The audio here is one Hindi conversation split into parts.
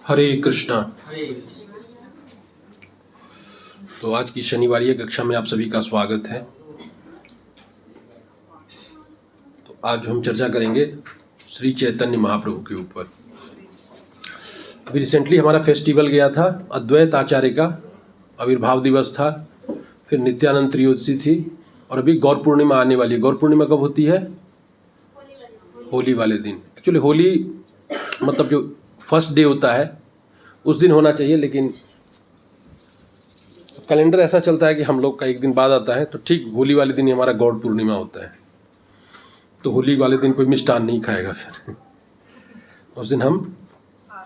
हरे कृष्णा। तो आज की शनिवारी कक्षा में आप सभी का स्वागत है। तो आज हम चर्चा करेंगे श्री चैतन्य महाप्रभु के ऊपर। अभी रिसेंटली हमारा फेस्टिवल गया था, अद्वैत आचार्य का आविर्भाव दिवस था, फिर नित्यानंद त्रयोदशी थी और अभी गौर पूर्णिमा आने वाली है। गौर पूर्णिमा कब होती है? होली वाले दिन। एक्चुअली होली मतलब जो फर्स्ट डे होता है उस दिन होना चाहिए, लेकिन कैलेंडर ऐसा चलता है कि हम लोग का एक दिन बाद आता है, तो ठीक होली वाले दिन ही हमारा गौर पूर्णिमा होता है। तो होली वाले दिन कोई मिष्ठान नहीं खाएगा। फिर उस दिन हम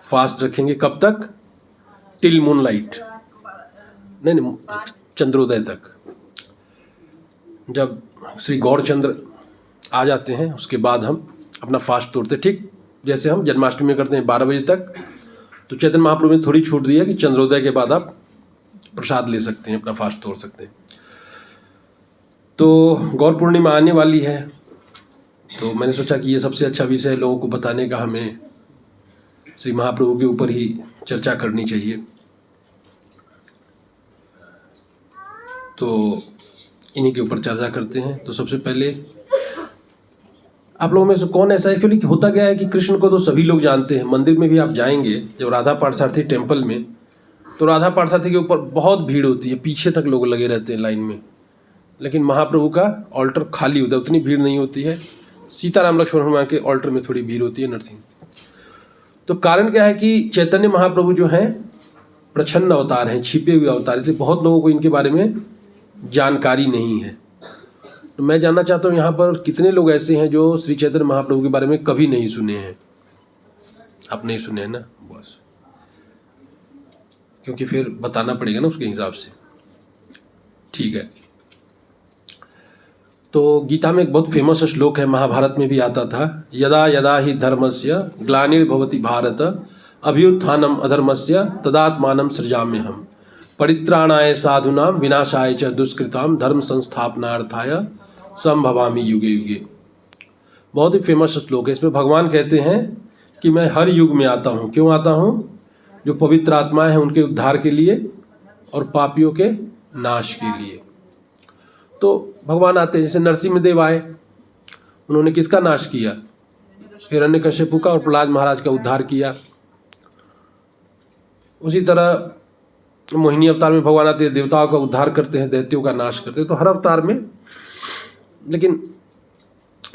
फास्ट रखेंगे। कब तक? टिल मून लाइट, नहीं, चंद्रोदय तक। जब श्री गौर चंद्र आ जाते हैं उसके बाद हम अपना फास्ट तोड़ते। ठीक जैसे हम जन्माष्टमी में करते हैं 12 बजे तक, तो चैतन्य महाप्रभु ने थोड़ी छूट दी है कि चंद्रोदय के बाद आप प्रसाद ले सकते हैं, अपना फास्ट तोड़ सकते हैं। तो गौर पूर्णिमा आने वाली है, तो मैंने सोचा कि ये सबसे अच्छा विषय लोगों को बताने का, हमें श्री महाप्रभु के ऊपर ही चर्चा करनी चाहिए। तो इन्हीं के ऊपर चर्चा करते हैं। तो सबसे पहले आप लोगों में से कौन ऐसा है, एक्चुअली होता क्या है कि कृष्ण को तो सभी लोग जानते हैं। मंदिर में भी आप जाएंगे जब राधा पार्थसारथी टेम्पल में, तो राधा पार्थसारथी के ऊपर बहुत भीड़ होती है, पीछे तक लोग लगे रहते हैं लाइन में। लेकिन महाप्रभु का ऑल्टर खाली होता है, उतनी भीड़ नहीं होती है। सीताराम लक्ष्मण हनुमान के ऑल्टर में थोड़ी भीड़ होती है, नरसिंह। तो कारण क्या है कि चैतन्य महाप्रभु जो हैं प्रच्छन्न अवतार हैं, छिपे हुए अवतार, इसलिए बहुत लोगों को इनके बारे में जानकारी नहीं है। तो मैं जानना चाहता हूँ यहाँ पर कितने लोग ऐसे हैं जो श्री चैतन्य महाप्रभु के बारे में कभी नहीं सुने हैं? आप नहीं सुने हैं ना, बस, क्योंकि फिर बताना पड़ेगा ना उसके हिसाब से। ठीक है। तो गीता में एक बहुत फेमस श्लोक है, महाभारत में भी आता था, यदा यदा ही धर्मस्य ग्लानिर्भवति भारत अभ्युत्थानम अधर्मस्य तदात्मानं सृजाम्यहम् परित्राणाय साधूनां विनाशाय च दुष्कृतां धर्म संस्थापनार्थाय संभवामि युगे युगे। बहुत ही फेमस श्लोक है। इसमें भगवान कहते हैं कि मैं हर युग में आता हूँ। क्यों आता हूँ? जो पवित्र आत्माएं हैं उनके उद्धार के लिए और पापियों के नाश के लिए। तो भगवान आते हैं, जैसे नरसिंहदेव आए, उन्होंने किसका नाश किया? हिरण्यकश्यपु का और प्रहलाद महाराज का उद्धार किया। उसी तरह मोहिनी अवतार में भगवान आते हैं, देवताओं का उद्धार करते हैं, दैत्यों का नाश करते हैं। तो हर अवतार में, लेकिन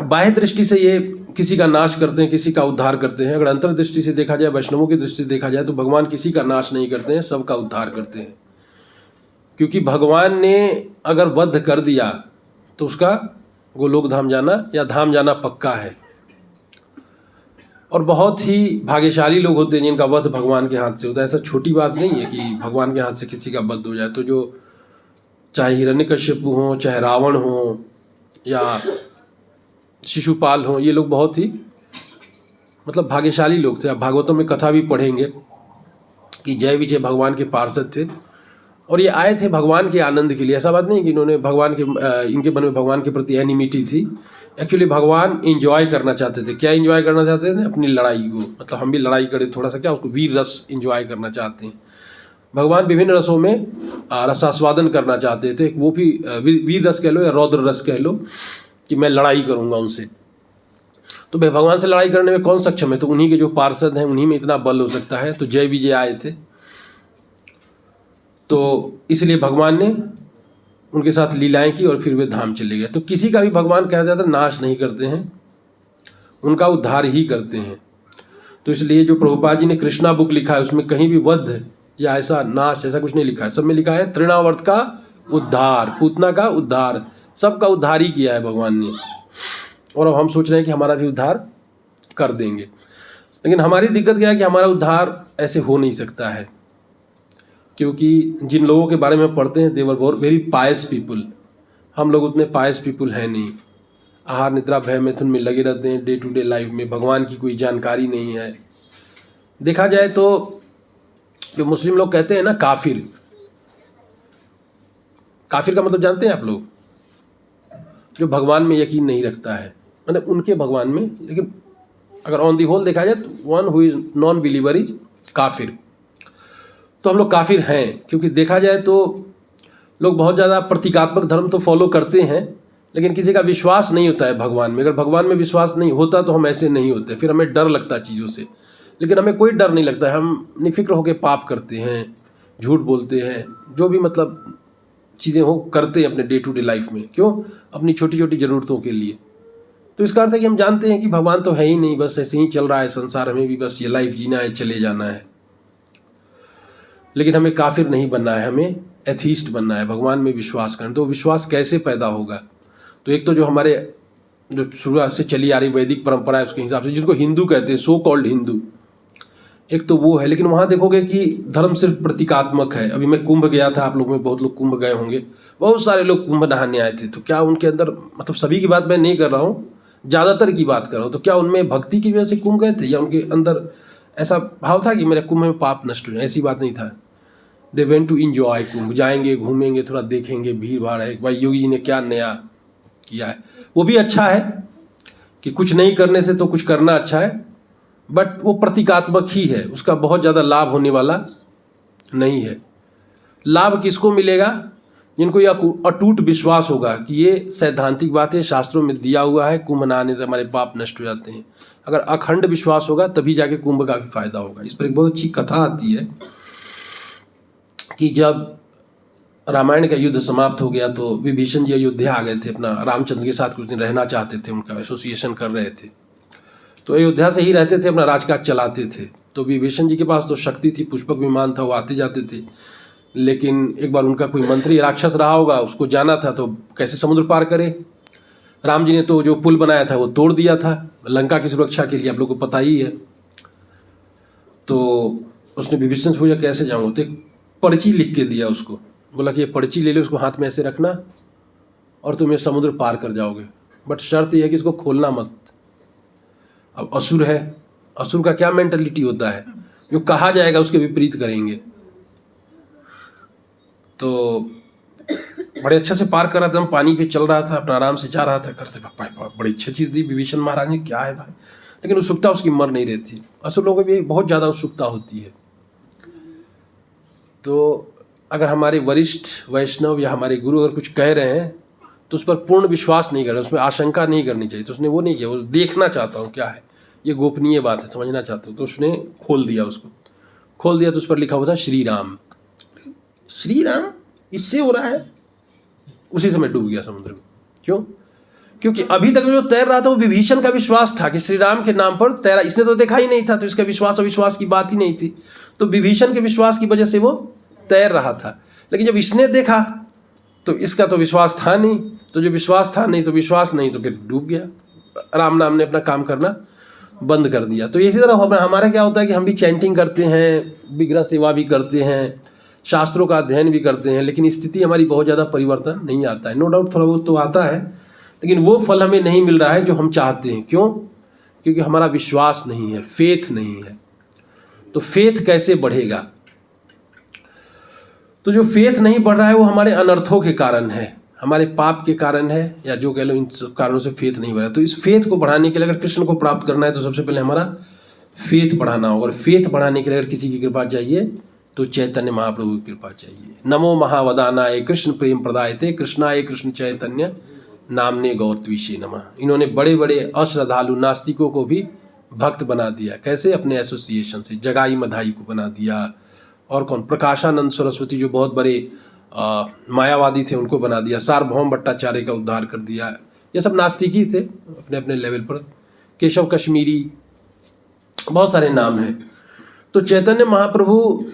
बाह्य दृष्टि से ये किसी का नाश करते हैं, किसी का उद्धार करते हैं। अगर अंतर्दृष्टि से देखा जाए, वैष्णवों की दृष्टि से देखा जाए, तो भगवान किसी का नाश नहीं करते हैं, सबका उद्धार करते हैं। क्योंकि भगवान ने अगर वध कर दिया तो उसका गोलोक धाम जाना या धाम जाना पक्का है। और बहुत ही भाग्यशाली लोग होते हैं जिनका वध भगवान के हाथ से होता है। ऐसा छोटी बात नहीं है कि भगवान के हाथ से किसी का वध हो जाए। तो जो चाहे हिरण्यकश्यपु हो, चाहे रावण हो या शिशुपाल हो, ये लोग बहुत ही मतलब भाग्यशाली लोग थे। आप भागवतों में कथा भी पढ़ेंगे कि जय विजय भगवान के पार्षद थे और ये आए थे भगवान के आनंद के लिए। ऐसा बात नहीं कि इन्होंने भगवान के इनके मन में भगवान के प्रति एनिमिटी थी। एक्चुअली भगवान इंजॉय करना चाहते थे। क्या इंजॉय करना चाहते थे? अपनी लड़ाई को। मतलब हम भी लड़ाई करें थोड़ा सा, क्या उसको वीर रस इंजॉय करना चाहते हैं। भगवान विभिन्न रसों में रसास्वादन करना चाहते थे। वो भी वीर रस कह लो या रौद्र रस कह लो, कि मैं लड़ाई करूँगा उनसे। तो भाई भगवान से लड़ाई करने में कौन सक्षम है? तो उन्हीं के जो पार्षद हैं उन्हीं में इतना बल हो सकता है। तो जय विजय आए थे, तो इसलिए भगवान ने उनके साथ लीलाएं की और फिर वे धाम चले गए। तो किसी का भी भगवान कहा जाता है नाश नहीं करते हैं, उनका उद्धार ही करते हैं। तो इसलिए जो प्रभुपाद जी ने कृष्णा बुक लिखा है उसमें कहीं भी वध या ऐसा नाश ऐसा कुछ नहीं लिखा है। सब में लिखा है तृणावर्त का उद्धार, पूतना का उद्धार, सबका उद्धार ही किया है भगवान ने। और अब हम सोच रहे हैं कि हमारा भी उद्धार कर देंगे। लेकिन हमारी दिक्कत क्या है कि हमारा उद्धार ऐसे हो नहीं सकता है, क्योंकि जिन लोगों के बारे में पढ़ते हैं दे वर वेरी पायस पीपुल। हम लोग उतने पायस पीपुल हैं नहीं। आहार निद्रा भय मैथुन में लगे रहते हैं डे टू डे लाइफ में। भगवान की कोई जानकारी नहीं है। देखा जाए तो जो मुस्लिम लोग कहते हैं ना काफिर, काफिर का मतलब जानते हैं आप लोग? जो भगवान में यकीन नहीं रखता है, मतलब उनके भगवान में, लेकिन अगर ऑन दी होल देखा जाए तो one who is non believer is काफिर। तो हम लोग काफिर हैं, क्योंकि देखा जाए तो लोग बहुत ज़्यादा प्रतीकात्मक धर्म तो फॉलो करते हैं, लेकिन किसी का विश्वास नहीं होता है भगवान में। अगर भगवान में विश्वास नहीं होता तो हम ऐसे नहीं होते, फिर हमें डर लगता है चीज़ों से। लेकिन हमें कोई डर नहीं लगता है, हम निफिक्र होकर पाप करते हैं, झूठ बोलते हैं, जो भी मतलब चीज़ें हो करते हैं अपने डे टू डे लाइफ में। क्यों? अपनी छोटी छोटी ज़रूरतों के लिए। तो इसका अर्थ है कि हम जानते हैं कि भगवान तो है ही नहीं, बस ऐसे ही चल रहा है संसार, हमें भी बस ये लाइफ जीना है, चले जाना है। लेकिन हमें काफिर नहीं बनना है, हमें एथीस्ट बनना है, भगवान में विश्वास करना। तो विश्वास कैसे पैदा होगा? तो एक तो जो हमारे जो शुरुआत से चली आ रही वैदिक परंपरा है उसके हिसाब से, जिनको हिंदू कहते हैं, सो कॉल्ड हिंदू, एक तो वो है। लेकिन वहाँ देखोगे कि धर्म सिर्फ प्रतीकात्मक है। अभी मैं कुंभ गया था, आप लोग में बहुत लोग कुंभ गए होंगे, बहुत सारे लोग कुंभ नहाने आए थे। तो क्या उनके अंदर, मतलब सभी की बात मैं नहीं कर रहा हूँ, ज़्यादातर की बात कर रहा हूँ, तो क्या उनमें भक्ति की वजह से कुंभ गए थे, या उनके अंदर ऐसा भाव था कि मेरे कुंभ में पाप नष्ट हो जाए? ऐसी बात नहीं था। दे वेंट टू इंजॉय कुंभ, जाएंगे, घूमेंगे, थोड़ा देखेंगे, भीड़ भाड़ है, भाई योगी जी ने क्या नया किया है। वो भी अच्छा है कि कुछ नहीं करने से तो कुछ करना अच्छा है, बट वो प्रतीकात्मक ही है, उसका बहुत ज़्यादा लाभ होने वाला नहीं है। लाभ किसको मिलेगा? जिनको यह अटूट विश्वास होगा कि ये सैद्धांतिक बात है, शास्त्रों में दिया हुआ है, कुंभ नहाने से हमारे पाप नष्ट हो जाते हैं। अगर अखंड विश्वास होगा तभी जाके कुंभ का भी फायदा होगा। इस पर एक बहुत अच्छी कथा आती है कि जब रामायण का युद्ध समाप्त हो गया तो विभीषण जी अयोध्या आ गए थे, अपना रामचंद्र के साथ कुछ दिन रहना चाहते थे, उनका एसोसिएशन कर रहे थे। तो अयोध्या से ही रहते थे, अपना राजकाज चलाते थे। तो विभीषण जी के पास तो शक्ति थी, पुष्पक विमान था, वो आते जाते थे। लेकिन एक बार उनका कोई मंत्री राक्षस रहा होगा, उसको जाना था, तो कैसे समुद्र पार करे? राम जी ने तो जो पुल बनाया था वो तोड़ दिया था लंका की सुरक्षा के लिए, आप लोग को पता ही है। तो उसने विभीषण से पूछा कैसे जाऊँगा? तो एक पर्ची लिख के दिया उसको, बोला कि ये पर्ची ले लो, उसको हाथ में ऐसे रखना और तुम ये समुद्र पार कर जाओगे, बट शर्त यह है कि इसको खोलना मत। अब असुर है, असुर का क्या मेंटलिटी होता है, जो कहा जाएगा उसके विपरीत करेंगे। तो बड़े अच्छे से पार कर रहा था, हम पानी पे चल रहा था, अपना आराम से जा रहा था, करते बड़ी अच्छी चीज़ दी विभीषण महाराज ने, क्या है भाई। लेकिन उत्सुकता उसकी मर नहीं रही थी। असुर लोगों को भी बहुत ज़्यादा उत्सुकता होती है। तो अगर हमारे वरिष्ठ वैष्णव या हमारे गुरु अगर कुछ कह रहे हैं तो उस पर पूर्ण विश्वास नहीं करना, उसमें आशंका नहीं करनी चाहिए। तो उसने वो नहीं किया, वो देखना चाहता हूँ क्या है, ये गोपनीय बात है, समझना चाहता हूँ। तो उसने खोल दिया, उसको खोल दिया तो उस पर लिखा हुआ था श्री राम। श्री राम इससे हो रहा है, उसी समय डूब गया समुद्र में। क्यों? क्योंकि अभी तक जो तैर रहा था वो विभीषण का विश्वास था कि श्री राम के नाम पर तैरा, इसने तो देखा ही नहीं था, तो इसका विश्वास अविश्वास की बात ही नहीं थी। तो विभीषण के विश्वास की वजह से वो तैर रहा था। लेकिन जब इसने देखा तो इसका तो विश्वास था नहीं, तो जो विश्वास था नहीं तो विश्वास नहीं, तो फिर डूब गया। राम नाम ने अपना काम करना बंद कर दिया। तो इसी तरह हमारा क्या होता है कि हम भी चैंटिंग करते हैं, विग्रह सेवा भी करते हैं, शास्त्रों का अध्ययन भी करते हैं, लेकिन स्थिति हमारी बहुत ज़्यादा परिवर्तन नहीं आता है। नो डाउट थोड़ा बहुत तो आता है, लेकिन वो फल हमें नहीं मिल रहा है जो हम चाहते हैं। क्यों? क्योंकि हमारा विश्वास नहीं है, फेथ नहीं है। तो फेथ कैसे बढ़ेगा? तो जो फेथ नहीं बढ़ रहा है वो हमारे अनर्थों के कारण है, हमारे पाप के कारण है, या जो कह लो इन सब कारणों से फेथ नहीं बढ़ा। तो इस फेथ को बढ़ाने के लिए अगर कृष्ण को प्राप्त करना है तो सबसे पहले हमारा फेथ बढ़ाना होगा। और फेथ बढ़ाने के लिए अगर किसी की कृपा चाहिए तो चैतन्य महाप्रभु की कृपा चाहिए। नमो महावदानाय कृष्ण प्रेम प्रदायते कृष्णाय कृष्ण चैतन्य नामने गौरत्विषे नमः। इन्होंने बड़े बड़े अश्रद्धालु नास्तिकों को भी भक्त बना दिया। कैसे? अपने एसोसिएशन से। जगाई मधाई को बना दिया, और कौन, प्रकाशानंद सरस्वती जो बहुत बड़े मायावादी थे उनको बना दिया, सार्वभौम भट्टाचार्य का उद्धार कर दिया। ये सब नास्तिक ही थे अपने अपने लेवल पर। केशव कश्मीरी, बहुत सारे नाम हैं। तो चैतन्य महाप्रभु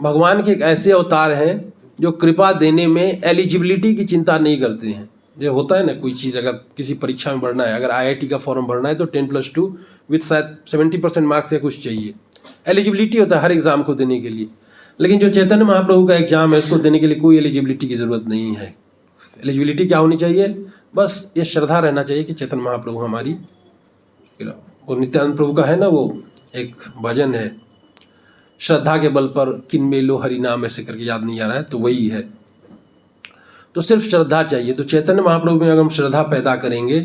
भगवान के एक ऐसे अवतार हैं जो कृपा देने में एलिजिबिलिटी की चिंता नहीं करते हैं। जो होता है ना, कोई चीज़ अगर किसी परीक्षा में बढ़ना है, अगर IIT का फॉर्म भरना है तो 10+2 विथ शायद 70% मार्क्स या कुछ चाहिए, एलिजिबिलिटी होता है हर एग्ज़ाम को देने के लिए। लेकिन जो चैतन्य महाप्रभु का एग्ज़ाम है उसको देने के लिए कोई एलिजिबिलिटी की ज़रूरत नहीं है। एलिजिबिलिटी क्या होनी चाहिए? बस ये श्रद्धा रहना चाहिए कि चैतन्य महाप्रभु हमारी, वो नित्यानंद प्रभु का है ना, वो एक भजन है, श्रद्धा के बल पर किनमें लो हरि नाम, ऐसे करके याद नहीं आ रहा है, तो वही है। तो सिर्फ श्रद्धा चाहिए। तो चैतन्य महाप्रभु में अगर हम श्रद्धा पैदा करेंगे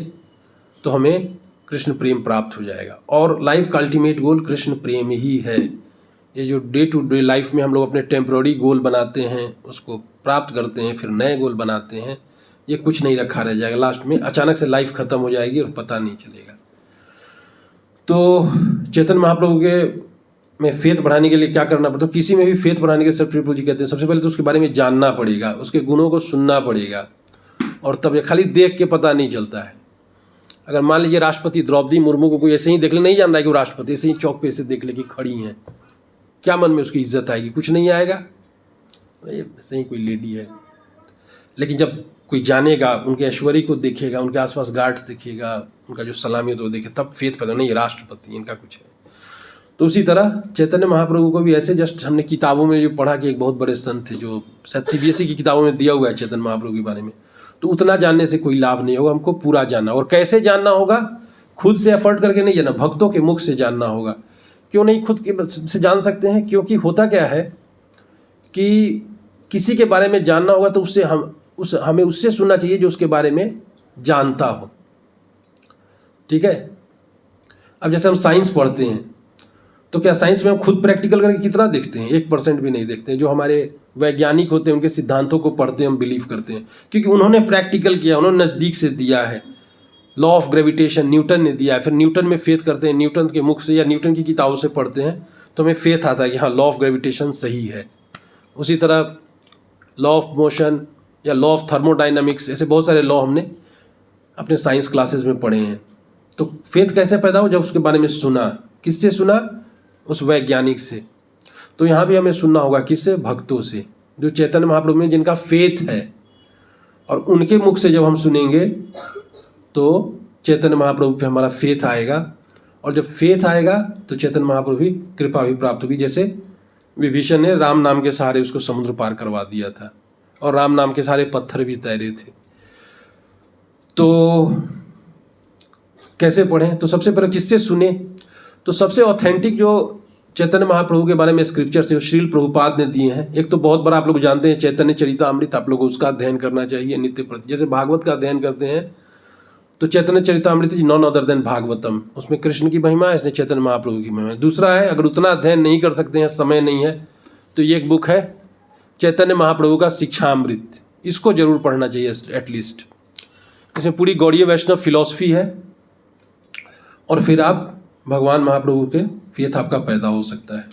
तो हमें कृष्ण प्रेम प्राप्त हो जाएगा। और लाइफ का अल्टीमेट गोल कृष्ण प्रेम ही है। ये जो डे टू डे लाइफ में हम लोग अपने टेम्प्रोरी गोल बनाते हैं, उसको प्राप्त करते हैं, फिर नए गोल बनाते हैं, ये कुछ नहीं रखा रह जाएगा, लास्ट में अचानक से लाइफ ख़त्म हो जाएगी और पता नहीं चलेगा। तो चैतन्य महाप्रभु के में फेथ बढ़ाने के लिए क्या करना पड़ता है? तो किसी में भी फेथ बढ़ाने के सब प्रभु जी कहते हैं सबसे पहले तो उसके बारे में जानना पड़ेगा, उसके गुणों को सुनना पड़ेगा, और तब ये खाली देख के पता नहीं चलता है। अगर मान लीजिए राष्ट्रपति द्रौपदी मुर्मू को कोई ऐसे ही देख ले, नहीं जान रहा है कि वो राष्ट्रपति, ऐसे ही चौक पे ऐसे देख ले कि खड़ी हैं, क्या मन में उसकी इज्जत आएगी? कुछ नहीं आएगा, ऐसे ही कोई लेडी है। लेकिन जब कोई जानेगा, उनके ऐश्वर्य को देखेगा, उनके आसपास गार्ड्स देखेगा, उनका जो सलामी है तो देखे, तब फेथ पैदा, नहीं राष्ट्रपति इनका कुछ है। तो उसी तरह चैतन्य महाप्रभु को भी ऐसे जस्ट हमने किताबों में जो पढ़ा कि एक बहुत बड़े संत थे, जो शायद CBSE की किताबों में दिया हुआ है चैतन्य महाप्रभु के बारे में, तो उतना जानने से कोई लाभ नहीं होगा, हमको पूरा जानना। और कैसे जानना होगा? खुद से एफर्ट करके नहीं जानना, भक्तों के मुख से जानना होगा। क्यों नहीं खुद के से जान सकते हैं? क्योंकि होता क्या है कि किसी के बारे में जानना होगा तो हमें उससे सुनना चाहिए जो उसके बारे में जानता हो। ठीक है। अब जैसे हम साइंस पढ़ते हैं तो क्या साइंस में हम खुद प्रैक्टिकल करके कितना देखते हैं? 1% भी नहीं देखते हैं। जो हमारे वैज्ञानिक होते हैं उनके सिद्धांतों को पढ़ते हैं, हम बिलीव करते हैं, क्योंकि उन्होंने प्रैक्टिकल किया, उन्होंने नज़दीक से दिया है। लॉ ऑफ ग्रेविटेशन न्यूटन ने दिया है, फिर न्यूटन में फेथ करते हैं, न्यूटन के मुख से या न्यूटन की किताबों से पढ़ते हैं तो हमें फेथ आता है कि हाँ लॉ ऑफ ग्रेविटेशन सही है। उसी तरह लॉ ऑफ मोशन या लॉ ऑफ थर्मोडाइनमिक्स, ऐसे बहुत सारे लॉ हमने अपने साइंस क्लासेस में पढ़े हैं। तो फेथ कैसे पैदा हो? जब उसके बारे में सुना। किससे सुना? उस वैज्ञानिक से। तो यहाँ भी हमें सुनना होगा किससे? भक्तों से, जो चैतन्य महाप्रभु में जिनका फेथ है, और उनके मुख से जब हम सुनेंगे तो चैतन्य महाप्रभु पे हमारा फेथ आएगा, और जब फेथ आएगा तो चैतन्य महाप्रभु की कृपा भी प्राप्त होगी। जैसे विभीषण ने राम नाम के सहारे उसको समुद्र पार करवा दिया था, और राम नाम के सहारे पत्थर भी तैरे थे। तो कैसे पढ़ें? तो सबसे पहले किससे सुने? तो सबसे ऑथेंटिक जो चैतन्य महाप्रभु के बारे में स्क्रिप्चर से श्रील प्रभुपाद ने दिए हैं, एक तो बहुत बड़ा आप लोग जानते हैं चैतन्य चरितामृत, आप लोग उसका अध्ययन करना चाहिए नित्य प्रति। जैसे भागवत का अध्ययन करते हैं तो Chaitanya Charitamrita is none other than Bhagavatam, उसमें कृष्ण की महिमा है, इसने चैतन्य महाप्रभु की महिमा है। दूसरा है, अगर उतना अध्ययन नहीं कर सकते हैं, समय नहीं है, तो ये एक बुक है चैतन्य महाप्रभु का शिक्षामृत, इसको जरूर पढ़ना चाहिए एटलीस्ट। इसमें पूरी गौड़ीय वैष्णव फिलॉसफी है, और फिर आप भगवान महाप्रभु के फेथ आपका पैदा हो सकता है।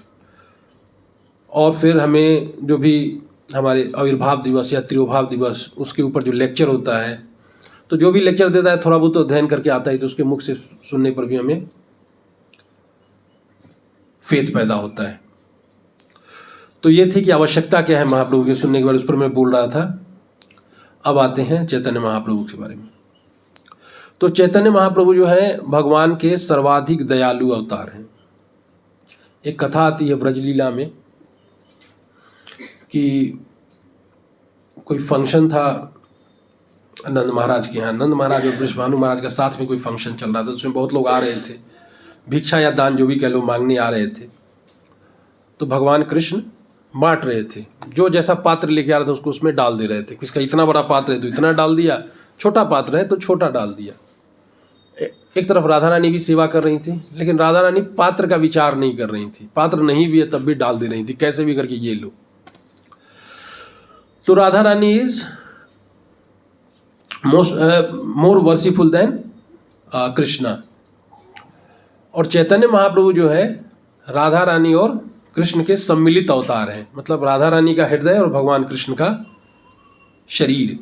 और फिर हमें जो भी हमारे आविर्भाव दिवस या तिरुभाव दिवस, उसके ऊपर जो लेक्चर होता है, तो जो भी लेक्चर देता है थोड़ा बहुत तो अध्ययन करके आता है, तो उसके मुख से सुनने पर भी हमें फेथ पैदा होता है। तो ये थी कि आवश्यकता क्या है महाप्रभु के सुनने के बारे में, उस पर मैं बोल रहा था। अब आते हैं चैतन्य महाप्रभु के बारे में। तो चैतन्य महाप्रभु जो है भगवान के सर्वाधिक दयालु अवतार हैं। एक कथा आती है ब्रजलीला में कि कोई फंक्शन था नंद महाराज के यहाँ। नंद महाराज और वृषभानु महाराज का साथ में कोई फंक्शन चल रहा था, उसमें बहुत लोग आ रहे थे, भिक्षा या दान जो भी कह लो मांगने आ रहे थे। तो भगवान कृष्ण बांट रहे थे, जो जैसा पात्र लेके आ रहा था उसको उसमें डाल दे रहे थे। किसका इतना बड़ा पात्र है तो इतना डाल दिया, छोटा पात्र है तो छोटा डाल दिया। एक तरफ राधा रानी भी सेवा कर रही थी, लेकिन राधा रानी पात्र का विचार नहीं कर रही थी, पात्र नहीं भी है तब भी डाल दे रही थी, कैसे भी करके ये लो। तो Radha Rani is more वर्सीफुल then Krishna, और चैतन्य महाप्रभु जो है राधा रानी और कृष्ण के सम्मिलित अवतार हैं। मतलब राधा रानी का हृदय और भगवान कृष्ण का शरीर,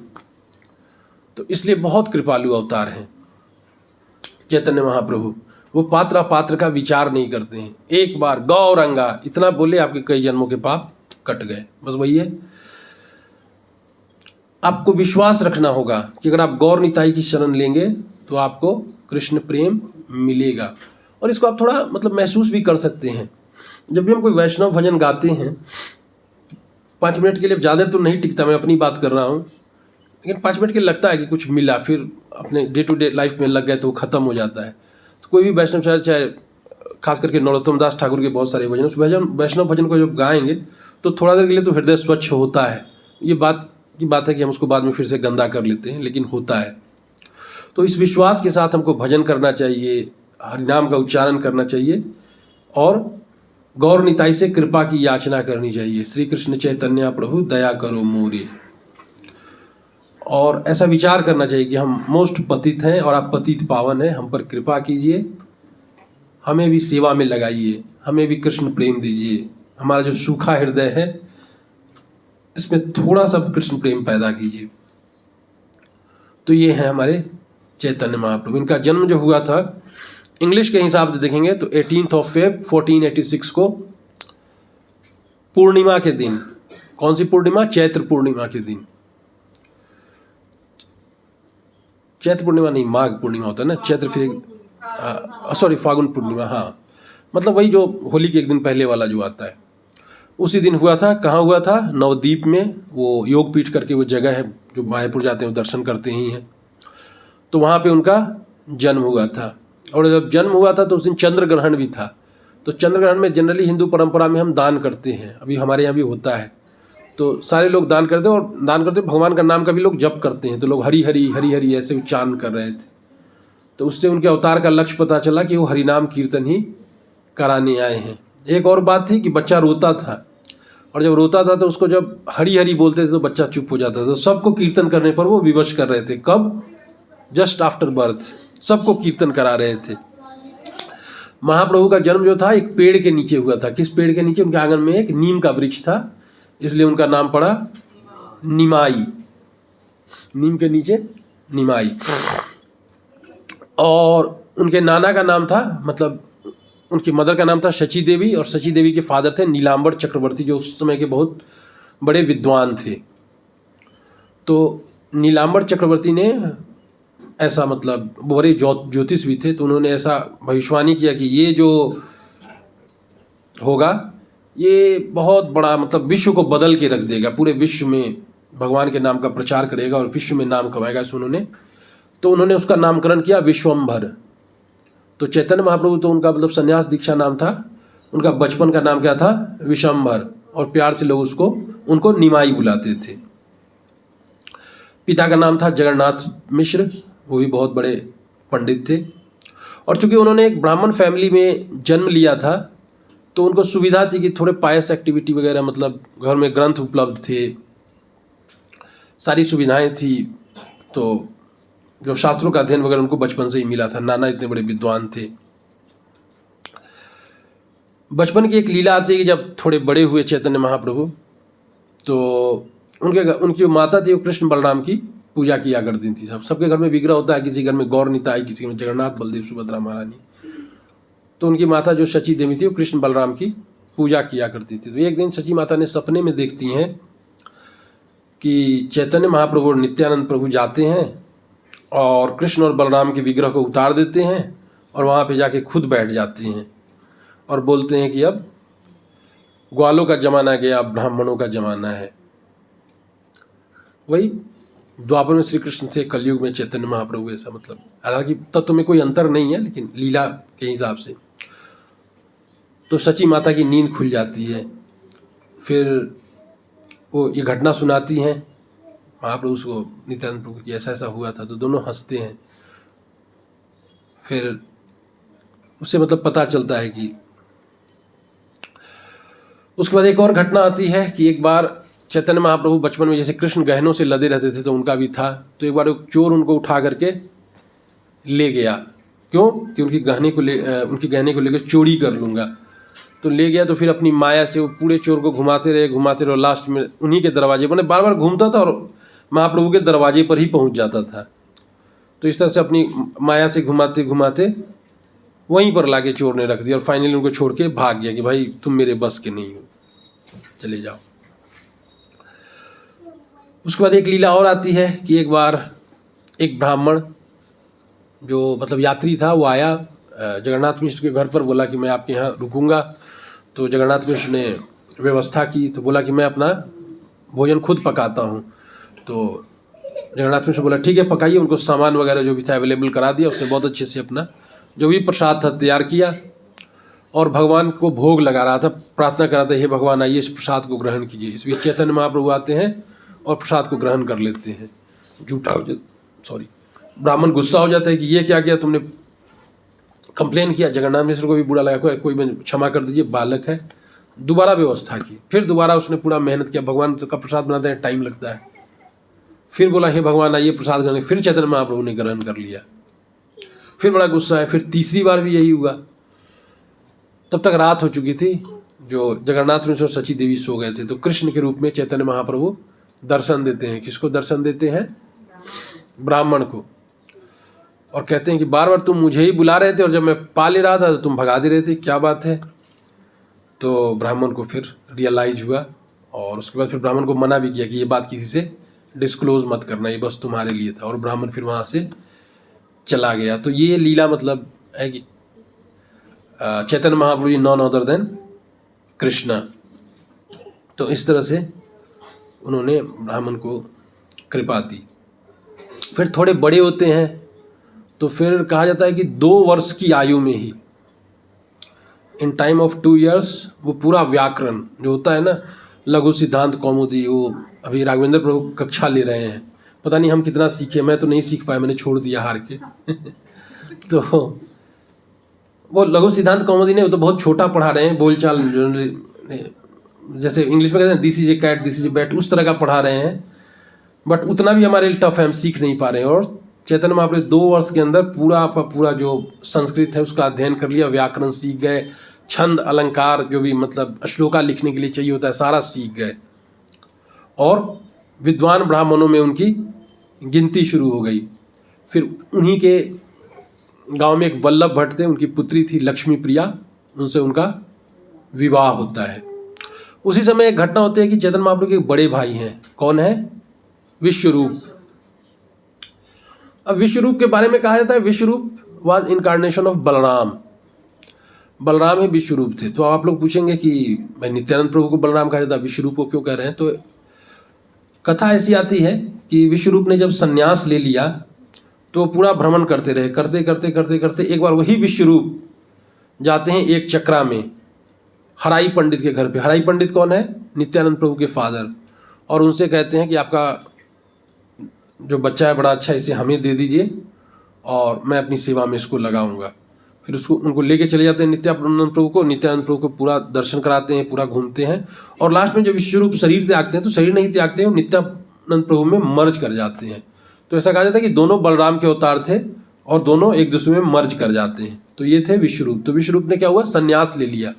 तो इसलिए बहुत कृपालु अवतार हैं चैतन्य महाप्रभु। वो पात्र का विचार नहीं करते हैं। एक बार गौरंगा इतना बोले आपके कई जन्मों के पाप कट गए, बस वही है। आपको विश्वास रखना होगा कि अगर आप गौर निताई की शरण लेंगे तो आपको कृष्ण प्रेम मिलेगा। और इसको आप थोड़ा मतलब महसूस भी कर सकते हैं। जब भी हम कोई वैष्णव भजन गाते हैं, 5 मिनट के लिए, ज़्यादा तो नहीं टिकता, मैं अपनी बात कर रहा हूँ, लेकिन 5 मिनट के लिए लगता है कि कुछ मिला, फिर अपने डे टू डे लाइफ में लग गए तो वो ख़त्म हो जाता है। तो कोई भी वैष्णव चाहे खास करके नरोत्तम दास ठाकुर के बहुत सारे भजन, उस वैष्णव भजन को जब गाएंगे तो थोड़ा देर के लिए तो हृदय स्वच्छ होता है। ये बात की बात है कि हम उसको बाद में फिर से गंदा कर लेते हैं, लेकिन होता है। तो इस विश्वास के साथ हमको भजन करना चाहिए, हरिनाम का उच्चारण करना चाहिए और गौर निताई से कृपा की याचना करनी चाहिए। श्री कृष्ण चैतन्य प्रभु दया करो मोरे। और ऐसा विचार करना चाहिए कि हम मोस्ट पतित हैं और आप पतित पावन हैं, हम पर कृपा कीजिए, हमें भी सेवा में लगाइए, हमें भी कृष्ण प्रेम दीजिए। हमारा जो सूखा हृदय है इसमें थोड़ा सा कृष्ण प्रेम पैदा कीजिए। तो ये है हमारे चैतन्य महाप्रभु। इनका जन्म जो हुआ था इंग्लिश के हिसाब से देखेंगे तो 18 February 1486 को पूर्णिमा के दिन। कौन सी पूर्णिमा? चैत्र पूर्णिमा के दिन। चैत्र पूर्णिमा नहीं, माघ पूर्णिमा होता है ना, चैत्र फिर सॉरी फागुन पूर्णिमा, हाँ मतलब वही जो होली के एक दिन पहले वाला जो आता है, उसी दिन हुआ था। कहाँ हुआ था? नवद्वीप में। वो योगपीठ करके वो जगह है, जो मायापुर जाते हैं वो दर्शन करते ही हैं, तो वहाँ पे उनका जन्म हुआ था। और जब जन्म हुआ था तो उस दिन चंद्र ग्रहण भी था। तो चंद्र ग्रहण में जनरली हिंदू परंपरा में हम दान करते हैं, अभी हमारे यहाँ भी होता है, तो सारे लोग दान करते हैं और दान करते भगवान का नाम का भी लोग जप करते हैं। तो लोग हरि हरि हरि हरि ऐसे उच्चारण कर रहे थे। तो उससे उनके अवतार का लक्ष्य पता चला कि वो हरिनाम कीर्तन ही कराने आए हैं। एक और बात थी कि बच्चा रोता था, और जब रोता था तो उसको जब हरि हरि बोलते थे तो बच्चा चुप हो जाता था। तो सबको कीर्तन करने पर वो विवश कर रहे थे। कब? जस्ट आफ्टर बर्थ सबको कीर्तन करा रहे थे। महाप्रभु का जन्म जो था एक पेड़ के नीचे हुआ था। किस पेड़ के नीचे? उनके आंगन में एक नीम का वृक्ष था, इसलिए उनका नाम पड़ा निमाई। नीम के नीचे निमाई। और उनके नाना का नाम था, मतलब उनकी मदर का नाम था शची देवी, और शची देवी के फादर थे नीलांबर चक्रवर्ती, जो उस समय के बहुत बड़े विद्वान थे। तो नीलांबर चक्रवर्ती ने ऐसा, मतलब बड़े ज्योतिष भी थे, तो उन्होंने ऐसा भविष्यवाणी किया कि ये जो होगा ये बहुत बड़ा, मतलब विश्व को बदल के रख देगा, पूरे विश्व में भगवान के नाम का प्रचार करेगा और विश्व में नाम कमाएगा। तो उन्होंने उसका नामकरण किया विश्वम्भर। तो चैतन्य महाप्रभु तो उनका मतलब संन्यास दीक्षा नाम था, उनका बचपन का नाम क्या था? विश्वम्भर, और प्यार से लोग उनको निमाई बुलाते थे। पिता का नाम था जगन्नाथ मिश्र, वो भी बहुत बड़े पंडित थे। और चूंकि उन्होंने एक ब्राह्मण फैमिली में जन्म लिया था तो उनको सुविधा थी कि थोड़े पायस एक्टिविटी वगैरह, मतलब घर में ग्रंथ उपलब्ध थे, सारी सुविधाएं थी। तो जो शास्त्रों का अध्ययन वगैरह उनको बचपन से ही मिला था। नाना इतने बड़े विद्वान थे। बचपन की एक लीला आती है कि जब थोड़े बड़े हुए चैतन्य महाप्रभु, तो उनकी जो माता थी वो कृष्ण बलराम की पूजा किया करती थी। सबके घर में विग्रह होता है, किसी घर में गौर निताई, किसी में जगन्नाथ बलदेव सुभद्रा महारानी। तो उनकी माता जो शची देवी थी वो कृष्ण बलराम की पूजा किया करती थी। तो एक दिन शची माता ने सपने में देखती हैं कि चैतन्य महाप्रभु और नित्यानंद प्रभु जाते हैं और कृष्ण और बलराम के विग्रह को उतार देते हैं और वहाँ पे जाके खुद बैठ जाते हैं और बोलते हैं कि अब ग्वालों का ज़माना गया, अब ब्राह्मणों का ज़माना है। वही द्वापर में श्री कृष्ण थे, कलयुग में चैतन्य महाप्रभु, ऐसा मतलब। हालांकि तत्व में कोई अंतर नहीं है, लेकिन लीला के हिसाब से। तो शची माता की नींद खुल जाती है। फिर वो ये घटना सुनाती हैं महाप्रभु को, नित्यानंद प्रभु की, ऐसा ऐसा हुआ था। तो दोनों हंसते हैं। फिर उससे मतलब पता चलता है कि उसके बाद एक और घटना आती है कि एक बार चैतन्य महाप्रभु बचपन में जैसे कृष्ण गहनों से लदे रहते थे तो उनका भी था। तो एक बार एक चोर उनको उठा करके ले गया। क्यों? कि उनके गहने को लेकर चोरी कर लूँगा। तो ले गया। तो फिर अपनी माया से वो पूरे चोर को घुमाते रहे और लास्ट में उन्हीं के दरवाजे पर, बार बार घूमता था और महाप्रभु के दरवाजे पर ही पहुंच जाता था। तो इस तरह से अपनी माया से घुमाते घुमाते वहीं पर लाके चोर ने रख दिया और फाइनली उनको छोड़ के भाग गया कि भाई तुम मेरे बस के नहीं हो, चले जाओ। उसके बाद एक लीला और आती है कि एक बार एक ब्राह्मण जो मतलब यात्री था वो आया जगन्नाथ मिश्र के घर पर, बोला कि मैं आपके यहाँ रुकूंगा। तो जगन्नाथ मिश्र ने व्यवस्था की, तो बोला कि मैं अपना भोजन खुद पकाता हूँ। तो जगन्नाथ मिश्र बोला ठीक है पकाइए। उनको सामान वगैरह जो भी था अवेलेबल करा दिया। उसने बहुत अच्छे से अपना जो भी प्रसाद था तैयार किया और भगवान को भोग लगा रहा था, प्रार्थना कर रहा था, हे भगवान आइए इस प्रसाद को ग्रहण कीजिए। इस बीच चैतन्य महाप्रभु आते हैं और प्रसाद को ग्रहण कर लेते हैं। ब्राह्मण गुस्सा हो जाता है कि ये क्या किया तुमने, कंप्लेन किया। जगन्नाथ मिश्र को भी बुरा लगा, कोई क्षमा कर दीजिए, बालक है। दोबारा व्यवस्था की, फिर दोबारा उसने पूरा मेहनत किया। भगवान का प्रसाद बनाते हैं टाइम लगता है। फिर बोला हे भगवान आइए प्रसाद ग्रहण, फिर चैतन्य महाप्रभु ने ग्रहण कर लिया। फिर बड़ा गुस्सा है, फिर तीसरी बार भी यही हुआ। तब तक रात हो चुकी थी, जो जगन्नाथ मिश्र और सची देवी सो गए थे। तो कृष्ण के रूप में चैतन्य महाप्रभु दर्शन देते हैं। किसको दर्शन देते हैं? ब्राह्मण को। और कहते हैं कि बार बार तुम मुझे ही बुला रहे थे और जब मैं पा ले रहा था तो तुम भगा दे रहे थे, क्या बात है? तो ब्राह्मण को फिर रियलाइज हुआ और उसके बाद फिर ब्राह्मण को मना भी किया कि ये बात किसी से डिस्क्लोज मत करना, ये बस तुम्हारे लिए था। और ब्राह्मण फिर वहाँ से चला गया। तो ये लीला मतलब है कि Chaitanya Mahaprabhu non other then Krishna. तो इस तरह से उन्होंने ब्राह्मण को कृपा दी। फिर थोड़े बड़े होते हैं तो फिर कहा जाता है कि 2 वर्ष की आयु में ही, इन टाइम ऑफ 2 years, वो पूरा व्याकरण जो होता है ना, लघु सिद्धांत कौमुदी, वो अभी राघवेंद्र प्रभु कक्षा ले रहे हैं। पता नहीं हम कितना सीखे, मैं तो नहीं सीख पाया, मैंने छोड़ दिया हार के तो वो लघु सिद्धांत कौमुदी ने, वो तो बहुत छोटा पढ़ा रहे हैं, बोलचाल जैसे इंग्लिश में कहते हैं this is a cat this is a bat, उस तरह का पढ़ा रहे हैं। बट उतना भी हमारे लिए टफ है, हम सीख नहीं पा रहे हैं। और चैतन्य महाप्रभु 2 वर्ष के अंदर पूरा आपका पूरा जो संस्कृत है उसका अध्ययन कर लिया, व्याकरण सीख गए, छंद अलंकार जो भी मतलब श्लोका लिखने के लिए चाहिए होता है सारा सीख गए। और विद्वान ब्राह्मणों में उनकी गिनती शुरू हो गई। फिर उन्हीं के गांव में एक वल्लभ भट्ट थे, उनकी पुत्री थी लक्ष्मी प्रिया, उनसे उनका विवाह होता है। उसी समय एक घटना होती है कि चैतन्य महाप्रभु के बड़े भाई हैं। कौन है? विश्वरूप। अब विश्वरूप के बारे में कहा जाता है Vishwaroop was incarnation of Balram. Balram ही विश्वरूप थे। तो आप लोग पूछेंगे कि भाई नित्यानंद प्रभु को बलराम कहा जाता है, विश्वरूप को क्यों कह रहे हैं? तो कथा ऐसी आती है कि विश्वरूप ने जब संन्यास ले लिया तो पूरा भ्रमण करते रहे, करते करते करते करते एक बार वही विश्वरूप जाते हैं एक चक्रा में हराई पंडित के घर पे। हराई पंडित कौन है? नित्यानंद प्रभु के फादर। और उनसे कहते हैं कि आपका जो बच्चा है बड़ा अच्छा, इसे हमें दे दीजिए और मैं अपनी सेवा में इसको लगाऊंगा। फिर उसको उनको लेके चले जाते हैं नित्यानंद प्रभु को। नित्यानंद प्रभु को पूरा दर्शन कराते हैं, पूरा घूमते हैं। और लास्ट में जब विश्वरूप शरीर त्यागते हैं तो शरीर नहीं त्यागते हैं, नित्यानंद प्रभु में मर्ज कर जाते हैं। तो ऐसा कहा जाता है कि दोनों बलराम के अवतार थे और दोनों एक दूसरे में मर्ज कर जाते हैं। तो ये थे विश्वरूप। तो विश्वरूप ने क्या हुआ? संन्यास ले लिया।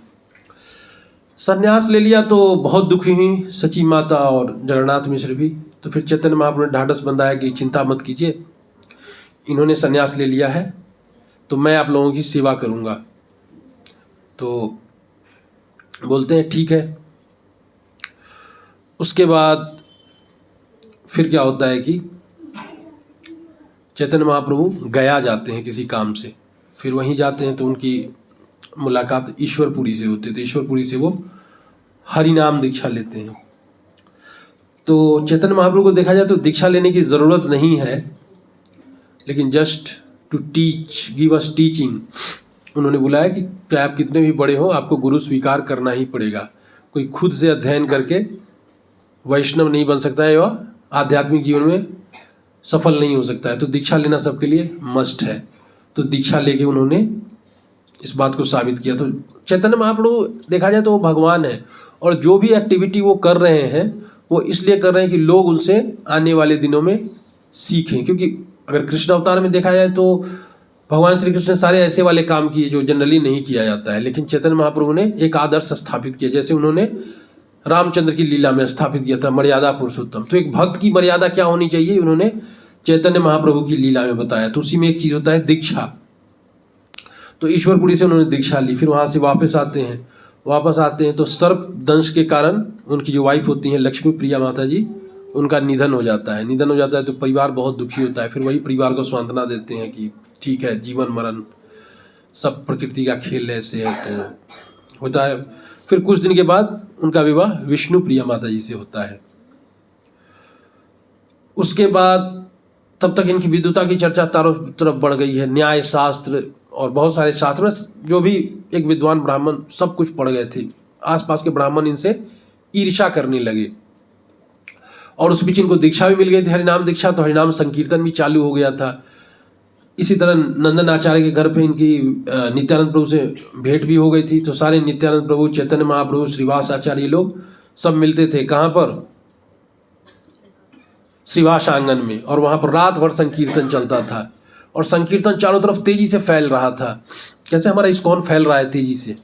संन्यास ले लिया तो बहुत दुखी हुई सची माता और जगन्नाथ मिश्र भी। तो फिर चैतन्य महाप्रभु ने ढाढ़स बंधाया कि चिंता मत कीजिए, इन्होंने संन्यास ले लिया है तो मैं आप लोगों की सेवा करूंगा। तो बोलते हैं ठीक है। उसके बाद फिर क्या होता है कि चैतन्य महाप्रभु गया जाते हैं किसी काम से। फिर वहीं जाते हैं तो उनकी मुलाकात ईश्वरपुरी से होती है। तो ईश्वरपुरी से वो हरिनाम दीक्षा लेते हैं। तो चैतन्य महाप्रभु को देखा जाए तो दीक्षा लेने की ज़रूरत नहीं है, लेकिन just to teach, give us teaching. उन्होंने बुलाया कि चाहे आप कितने भी बड़े हो आपको गुरु स्वीकार करना ही पड़ेगा। कोई खुद से अध्ययन करके वैष्णव नहीं बन सकता है और आध्यात्मिक जीवन में सफल नहीं हो सकता है। तो दीक्षा लेना सबके लिए मस्ट है। तो दीक्षा लेके उन्होंने इस बात को साबित किया। तो चैतन्य महाप्रभु देखा जाए तो वो भगवान है और जो भी एक्टिविटी वो कर रहे हैं वो इसलिए कर रहे हैं कि लोग उनसे आने वाले दिनों में सीखें। क्योंकि अगर कृष्ण अवतार में देखा जाए तो भगवान श्री कृष्ण ने सारे ऐसे वाले काम किए जो जनरली नहीं किया जाता है, लेकिन चैतन्य महाप्रभु ने एक आदर्श स्थापित किया। जैसे उन्होंने रामचंद्र की लीला में स्थापित किया था मर्यादा पुरुषोत्तम। तो एक भक्त की मर्यादा क्या होनी चाहिए उन्होंने चैतन्य महाप्रभु की लीला में बताया। तो उसी में एक चीज़ होता है दीक्षा। तो ईश्वरपुरी से उन्होंने दीक्षा ली। फिर वहाँ से वापस आते हैं तो सर्प दंश के कारण उनकी जो वाइफ होती हैं लक्ष्मी प्रिया माता जी, उनका निधन हो जाता है। तो परिवार बहुत दुखी होता है। फिर वही परिवार को सांत्वना देते हैं कि ठीक है, जीवन मरण सब प्रकृति का खेल ऐसे है, तो होता है। फिर कुछ दिन के बाद उनका विवाह विष्णु प्रिया माता जी से होता है। उसके बाद तब तक इनकी विद्वता की चर्चा चारों तरफ बढ़ गई है। न्याय शास्त्र और बहुत सारे शास्त्र में जो भी एक विद्वान ब्राह्मण सब कुछ पढ़ गए थे। आसपास के ब्राह्मण इनसे ईर्ष्या करने लगे और उस बीच इनको दीक्षा भी मिल गई थी, हरिनाम दीक्षा। तो हरिनाम संकीर्तन भी चालू हो गया था। इसी तरह नंदन आचार्य के घर पे इनकी नित्यानंद प्रभु से भेंट भी हो गई थी। तो सारे नित्यानंद प्रभु, चैतन्य महाप्रभु, श्रीवास आचार्य लोग सब मिलते थे। कहाँ पर? श्रीवास आंगन में। और वहाँ पर रात भर संकीर्तन चलता था और संकीर्तन चारों तरफ तेजी से फैल रहा था। कैसे हमारा इस्कॉन फैल रहा है तेजी से।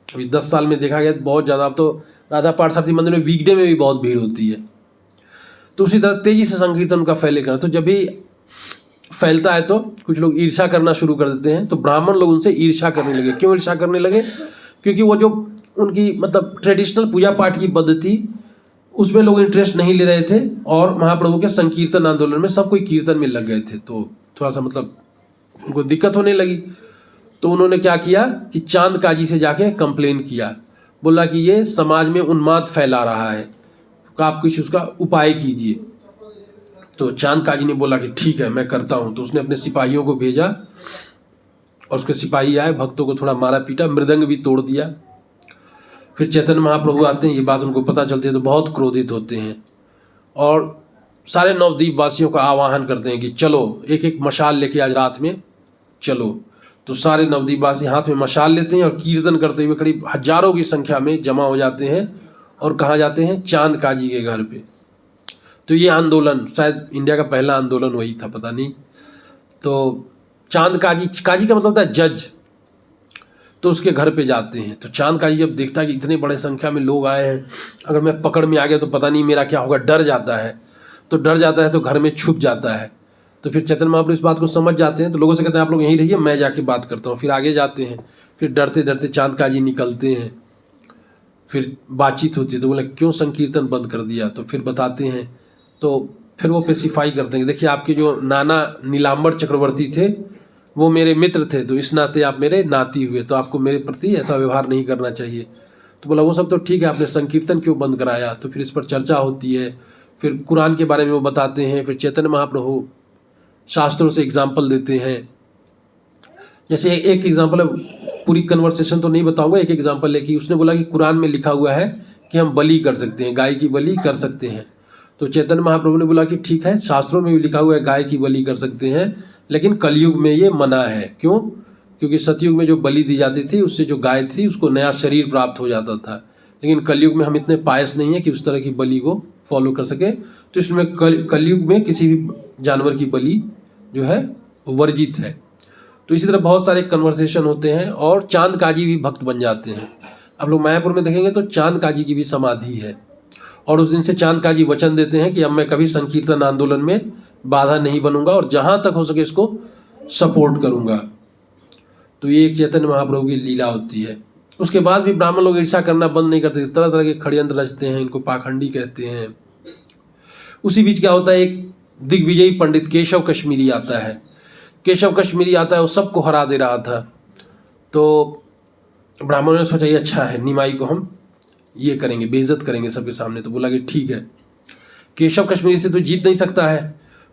अभी 10 साल में देखा गया बहुत ज़्यादा। अब तो राधा पार्थसारथी मंदिर में वीकडे में भी बहुत भीड़ होती है। तो उसी तरह तेजी से संकीर्तन का फैलेगा। तो जब भी फैलता है तो कुछ लोग ईर्ष्या करना शुरू कर देते हैं। तो ब्राह्मण लोग उनसे ईर्ष्या करने लगे। क्यों ईर्ष्या करने लगे? क्योंकि वो जो उनकी मतलब ट्रेडिशनल पूजा पाठ की पद्धति, उसमें लोग इंटरेस्ट नहीं ले रहे थे और महाप्रभु के संकीर्तन आंदोलन में सब कोई कीर्तन में लग गए थे। तो थोड़ा सा मतलब उनको दिक्कत होने लगी। तो उन्होंने क्या किया कि चांद काजी से जाके कंप्लेन किया। बोला कि ये समाज में उन्माद फैला रहा है, तो आप कुछ उसका उपाय कीजिए। तो चांद काजी ने बोला कि ठीक है मैं करता हूँ। तो उसने अपने सिपाहियों को भेजा और उसके सिपाही आए, भक्तों को थोड़ा मारा पीटा, मृदंग भी तोड़ दिया। फिर चैतन्य महाप्रभु आते हैं, ये बात उनको पता चलती है तो बहुत क्रोधित होते हैं और सारे नवद्वीप वासियों का आह्वान करते हैं कि चलो एक एक मशाल लेके आज रात में चलो। तो सारे नवद्वीप वासी हाथ में मशाल लेते हैं और कीर्तन करते हुए करीब हजारों की संख्या में जमा हो जाते हैं और कहाँ जाते हैं? चांद काजी के घर पे। तो ये आंदोलन शायद इंडिया का पहला आंदोलन वही था, पता नहीं। तो चांद काजी, काजी का मतलब होता है जज। तो उसके घर पे जाते हैं। तो चांद काजी जब देखता है कि इतने बड़े संख्या में लोग आए हैं, अगर मैं पकड़ में आ गया तो पता नहीं मेरा क्या होगा, डर जाता है। तो डर जाता है तो घर में छुप जाता है। तो फिर चैतन्य महाप्रभु इस बात को समझ जाते हैं। तो लोगों से कहते हैं आप लोग यहीं रहिए, मैं जाके बात करता हूँ। फिर आगे जाते हैं। फिर डरते डरते चांद काजी निकलते हैं। फिर बातचीत होती है। तो बोले क्यों संकीर्तन बंद कर दिया? तो फिर बताते हैं। तो फिर वो स्पेसिफाई करते हैं, देखिए आपके जो नाना नीलांबर चक्रवर्ती थे वो मेरे मित्र थे, तो इस नाते आप मेरे नाती हुए, तो आपको मेरे प्रति ऐसा व्यवहार नहीं करना चाहिए। तो बोला वो सब तो ठीक है, आपने संकीर्तन क्यों बंद कराया? तो फिर इस पर चर्चा होती है। फिर कुरान के बारे में वो बताते हैं। फिर चैतन्य महाप्रभु शास्त्रों से एग्जाम्पल देते हैं। जैसे एक एग्जाम्पल है, पूरी कन्वर्सेशन तो नहीं बताऊंगा, एक एग्जाम्पल है कि उसने बोला कि कुरान में लिखा हुआ है कि हम बलि कर सकते हैं, गाय की बलि कर सकते हैं। तो चैतन्य महाप्रभु ने बोला कि ठीक है, शास्त्रों में भी लिखा हुआ है गाय की बलि कर सकते हैं, लेकिन कलयुग में ये मना है। क्यों? क्योंकि सतयुग में जो बलि दी जाती थी उससे जो गाय थी उसको नया शरीर प्राप्त हो जाता था, लेकिन कलयुग में हम इतने पायस नहीं है कि उस तरह की बलि को फॉलो कर सके। तो इसमें कलयुग में किसी भी जानवर की बलि जो है वर्जित है। तो इसी तरह बहुत सारे कन्वर्सेशन होते हैं और चांद काजी भी भक्त बन जाते हैं। आप लोग मायापुर में देखेंगे तो चांद काजी की भी समाधि है और उस दिन से चांद काजी वचन देते हैं कि अब मैं कभी संकीर्तन आंदोलन में बाधा नहीं बनूंगा और जहाँ तक हो सके इसको सपोर्ट करूंगा। तो ये एक चैतन्य महाप्रभु की लीला होती है। उसके बाद भी ब्राह्मण लोग ईर्ष्या करना बंद नहीं करते, तरह तरह के षड्यंत्र रचते हैं, इनको पाखंडी कहते हैं। उसी बीच क्या होता है, एक दिग्विजयी पंडित केशव कश्मीरी आता है। केशव कश्मीरी आता है, वो सबको हरा दे रहा था। तो ब्राह्मणों ने सोचा ये अच्छा है, निमाई को हम ये करेंगे, बेइज्जत करेंगे सबके सामने। तो बोला कि ठीक है, केशव कश्मीरी से तो जीत नहीं सकता है,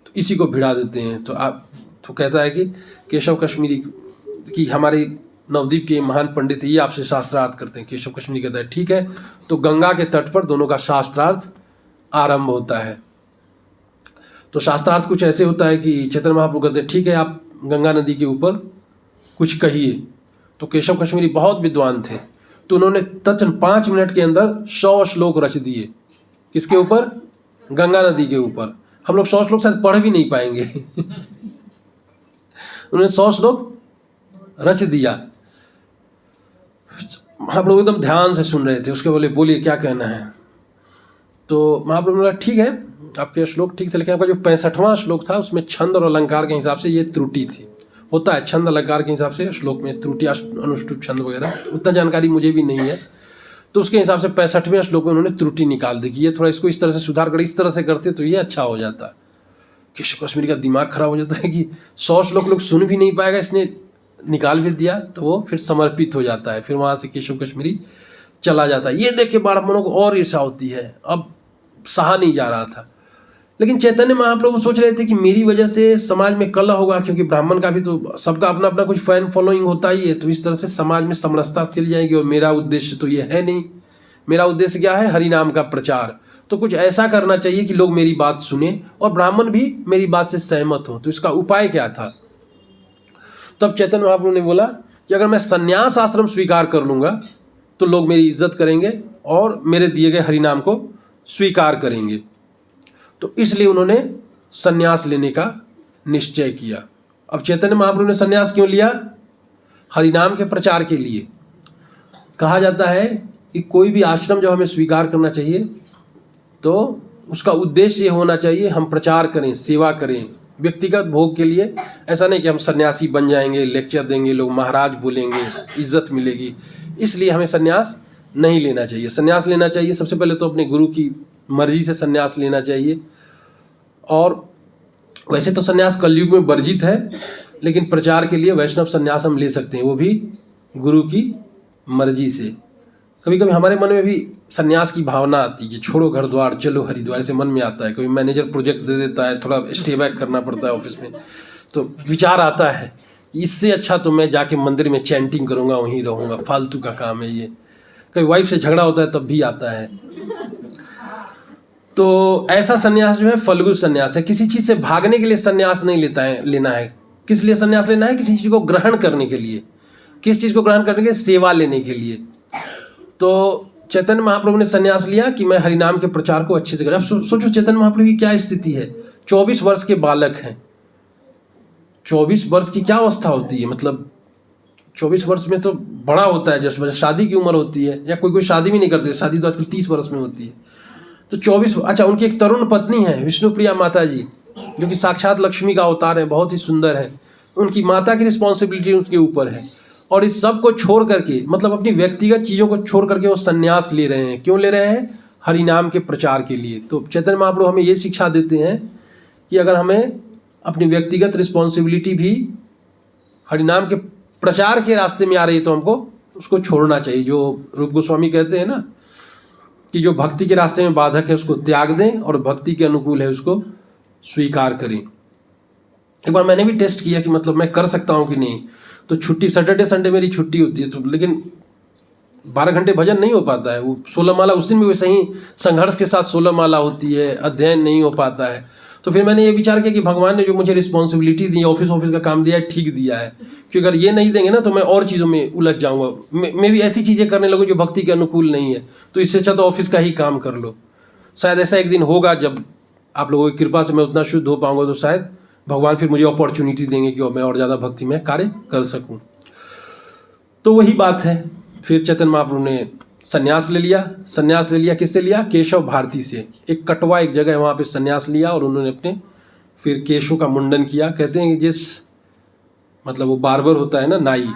तो इसी को भिड़ा देते हैं। तो कहता है कि केशव कश्मीरी की हमारे नवद्वीप के महान पंडित ये आपसे शास्त्रार्थ करते हैं। केशव कश्मीरी कहता है ठीक है। तो गंगा के तट पर दोनों का शास्त्रार्थ आरंभ होता है। तो शास्त्रार्थ कुछ ऐसे होता है कि चैतन्य महाप्रभु कहते हैं ठीक है, आप गंगा नदी के ऊपर कुछ कहिए। तो केशव कश्मीरी बहुत विद्वान थे, तो उन्होंने तत्न 5 मिनट के अंदर 100 श्लोक रच दिए। किसके ऊपर? गंगा नदी के ऊपर। हम लोग 100 श्लोक शायद पढ़ भी नहीं पाएंगे। उन्होंने 100 श्लोक रच दिया। महाप्रभु एकदम ध्यान से सुन रहे थे। उसके बोलिए क्या कहना है? तो महाप्रभु ने बोला ठीक है, आपके श्लोक ठीक थे, लेकिन आपका जो 65वां श्लोक था उसमें छंद और अलंकार के हिसाब से ये त्रुटि थी। होता है छंद अलंकार के हिसाब से श्लोक में त्रुटि, अनुष्टुप छंद वगैरह, उतना जानकारी मुझे भी नहीं है। तो उसके हिसाब से 65वें श्लोक में उन्होंने त्रुटि निकाल दी कि ये थोड़ा इसको इस तरह से सुधार कर इस तरह से करते तो ये अच्छा हो जाता। केशव कश्मीरी का दिमाग खराब हो जाता है कि 100 श्लोक लोग सुन भी नहीं पाएगा, इसने निकाल भी दिया। तो वो फिर समर्पित हो जाता है, फिर वहाँ से केशव कश्मीरी चला जाता है। ये देख के ब्राह्मणों को और ईर्ष्या होती है, अब सहा नहीं जा रहा था। लेकिन चैतन्य महाप्रभु सोच रहे थे कि मेरी वजह से समाज में कलह होगा, क्योंकि ब्राह्मण का भी तो सबका अपना अपना कुछ फैन फॉलोइंग होता ही है, तो इस तरह से समाज में समरसता चली जाएगी। और मेरा उद्देश्य तो ये है नहीं, मेरा उद्देश्य क्या है? हरि नाम का प्रचार। तो कुछ ऐसा करना चाहिए कि लोग मेरी बात सुने और ब्राह्मण भी मेरी बात से सहमत हो। तो इसका उपाय क्या था? तब चैतन्य महाप्रभु ने बोला कि अगर मैं संन्यास आश्रम स्वीकार कर लूँगा तो लोग मेरी इज्जत करेंगे और मेरे दिए गए हरिनाम को स्वीकार करेंगे। तो इसलिए उन्होंने संन्यास लेने का निश्चय किया। अब चैतन्य महाप्रभु ने संन्यास क्यों लिया? हरिनाम के प्रचार के लिए। कहा जाता है कि कोई भी आश्रम जब हमें स्वीकार करना चाहिए तो उसका उद्देश्य ये होना चाहिए हम प्रचार करें, सेवा करें, व्यक्तिगत भोग के लिए। ऐसा नहीं कि हम सन्यासी बन जाएंगे, लेक्चर देंगे, लोग महाराज बोलेंगे, इज्जत मिलेगी, इसलिए हमें सन्यास नहीं लेना चाहिए। सन्यास लेना चाहिए सबसे पहले तो अपने गुरु की मर्जी से सन्यास लेना चाहिए। और वैसे तो सन्यास कलयुग में वर्जित है, लेकिन प्रचार के लिए वैष्णव सन्यास हम ले सकते हैं, वो भी गुरु की मर्जी से। कभी कभी हमारे मन में भी सन्यास की भावना आती है कि छोड़ो घर द्वार चलो हरिद्वार, ऐसे मन में आता है। कभी मैनेजर प्रोजेक्ट दे देता है, थोड़ा स्टे बैक करना पड़ता है ऑफिस में, तो विचार आता है कि इससे अच्छा तो मैं जाके मंदिर में चैंटिंग करूँगा, वहीं रहूँगा, फालतू का काम है ये। कभी वाइफ से झगड़ा होता है तब भी आता है। तो ऐसा सन्यास जो है फलगु सन्यास है। किसी चीज़ से भागने के लिए सन्यास नहीं लेना है। किस लिए सन्यास लेना है? किसी चीज़ को ग्रहण करने के लिए। किस चीज़ को ग्रहण करने के लिए? सेवा लेने के लिए। तो चैतन्य महाप्रभु ने सन्यास लिया कि मैं हरिनाम के प्रचार को अच्छे से करूं। अब सोचो चैतन्य महाप्रभु की क्या स्थिति है, 24 वर्ष के बालक हैं। 24 वर्ष की क्या अवस्था होती है, मतलब 24 वर्ष में तो बड़ा होता है, जैसे शादी की उम्र होती है, या कोई शादी भी नहीं करते, शादी तो आजकल 30 वर्ष में होती है। तो 24, अच्छा उनकी एक तरुण पत्नी है विष्णुप्रिया माता जी, जो कि साक्षात लक्ष्मी का अवतार है, बहुत ही सुंदर है। उनकी माता की रिस्पॉन्सिबिलिटी उनके ऊपर है, और इस सब को छोड़ करके, मतलब अपनी व्यक्तिगत चीज़ों को छोड़ करके वो सन्यास ले रहे हैं। क्यों ले रहे हैं? हरिनाम के प्रचार के लिए। तो चैतन्य महाप्रभु हमें ये शिक्षा देते हैं कि अगर हमें अपनी व्यक्तिगत रिस्पॉन्सिबिलिटी भी हरिनाम के प्रचार के रास्ते में आ रही है तो हमको उसको छोड़ना चाहिए। जो रूप गोस्वामी कहते हैं ना कि जो भक्ति के रास्ते में बाधक है उसको त्याग दें और भक्ति के अनुकूल है उसको स्वीकार करें। एक बार मैंने भी टेस्ट किया कि मतलब मैं कर सकता हूँ कि नहीं। तो छुट्टी, सैटरडे संडे मेरी छुट्टी होती है, तो लेकिन 12 घंटे भजन नहीं हो पाता है। वो 16 माला उस दिन भी वैसे ही संघर्ष के साथ 16 माला होती है, अध्ययन नहीं हो पाता है। तो फिर मैंने ये विचार किया कि भगवान ने जो मुझे रिस्पॉन्सिबिलिटी दी, ऑफिस का काम दिया है, ठीक दिया है। क्योंकि अगर ये नहीं देंगे ना तो मैं और चीज़ों में उलझ जाऊँगा, मैं भी ऐसी चीज़ें करने लगूँ जो भक्ति के अनुकूल नहीं है। तो इससे अच्छा तो ऑफिस का ही काम कर लो। शायद ऐसा एक दिन होगा जब आप लोगों की कृपा से मैं उतना शुद्ध हो पाऊँगा, तो शायद भगवान फिर मुझे अपॉर्चुनिटी देंगे कि मैं और ज़्यादा भक्ति में कार्य कर सकूं। तो वही बात है, फिर चैतन्य महाप्रभु ने सन्यास ले लिया। सन्यास ले लिया किससे लिया? केशव भारती से। एक कटवा एक जगह वहाँ पे सन्यास लिया और उन्होंने अपने फिर केशों का मुंडन किया। कहते हैं कि मतलब वो बार्बर होता है ना, नाई,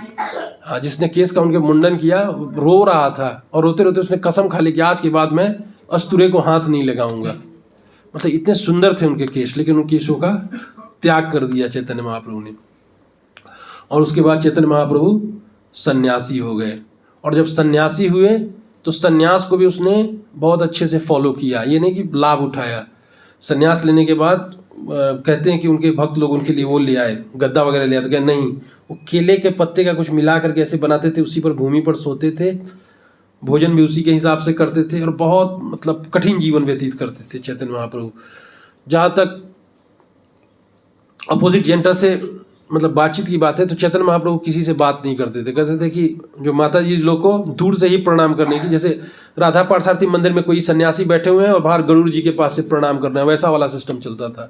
हाँ, जिसने केस का उनके मुंडन किया रो रहा था, और रोते रोते उसने कसम खा ली कि आज के बाद मैं अस्तुरे को हाथ नहीं लगाऊंगा। मतलब इतने सुंदर थे उनके केश, लेकिन उन केशों का त्याग कर दिया चैतन्य महाप्रभु ने। और उसके बाद चैतन्य महाप्रभु सन्यासी हो गए। और जब सन्यासी हुए तो सन्यास को भी उसने बहुत अच्छे से फॉलो किया, ये नहीं कि लाभ उठाया। सन्यास लेने के बाद कहते हैं कि उनके भक्त लोग उनके लिए वो ले आए, गद्दा वगैरह ले आए, तो क्या नहीं, वो केले के पत्ते का कुछ मिला करके ऐसे बनाते थे, उसी पर भूमि पर सोते थे, भोजन भी उसी के हिसाब से करते थे, और बहुत मतलब कठिन जीवन व्यतीत करते थे चैतन्य महाप्रभु। जहाँ तक अपोजिट जेंडर से मतलब बातचीत की बात है तो चैतन्य महाप्रभु किसी से बात नहीं करते थे। कहते थे कि जो माता जी लोग को दूर से ही प्रणाम करने की, जैसे राधा पार्थसारथी मंदिर में कोई सन्यासी बैठे हुए हैं और बाहर गरुड़ जी के पास से प्रणाम करना है, वैसा वाला सिस्टम चलता था।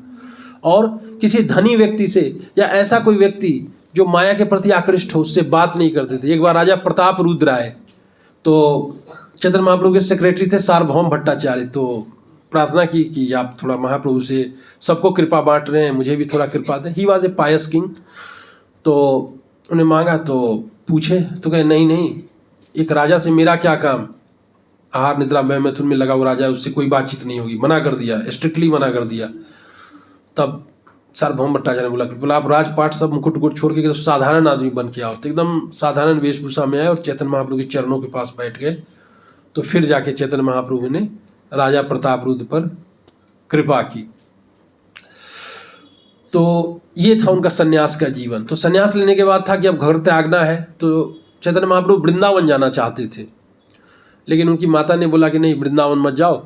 और किसी धनी व्यक्ति से या ऐसा कोई व्यक्ति जो माया के प्रति आकृष्ट हो उससे बात नहीं करते थे। एक बार राजा प्रताप रुद्र आए तो चैतन्य महाप्रभु के सेक्रेटरी थे सार्वभौम भट्टाचार्य, तो प्रार्थना की कि आप थोड़ा महाप्रभु से सबको कृपा बांट रहे हैं, मुझे भी थोड़ा कृपा दें। He was a pious king. तो उन्हें मांगा तो पूछे तो कहे नहीं, एक राजा से मेरा क्या काम, आहार निद्रा में मैथुन में लगा हुआ राजा है, उससे कोई बातचीत नहीं होगी। मना कर दिया, स्ट्रिक्टली मना कर दिया। तब सार्वभौम भट्टाचार्य ने बोला आप राजपाट सब मुकुट छोड़ के साधारण आदमी बन के आओ। तो एकदम साधारण वेशभूषा में आए और चैतन्य महाप्रभु के चरणों के पास बैठ गए। तो फिर जाके चैतन्य महाप्रभु ने राजा प्रताप रुद्र पर कृपा की। तो ये था उनका सन्यास का जीवन। तो सन्यास लेने के बाद था कि अब घर त्यागना है। तो चैतन्य महाप्रभु वृंदावन जाना चाहते थे, लेकिन उनकी माता ने बोला कि नहीं, वृंदावन मत जाओ,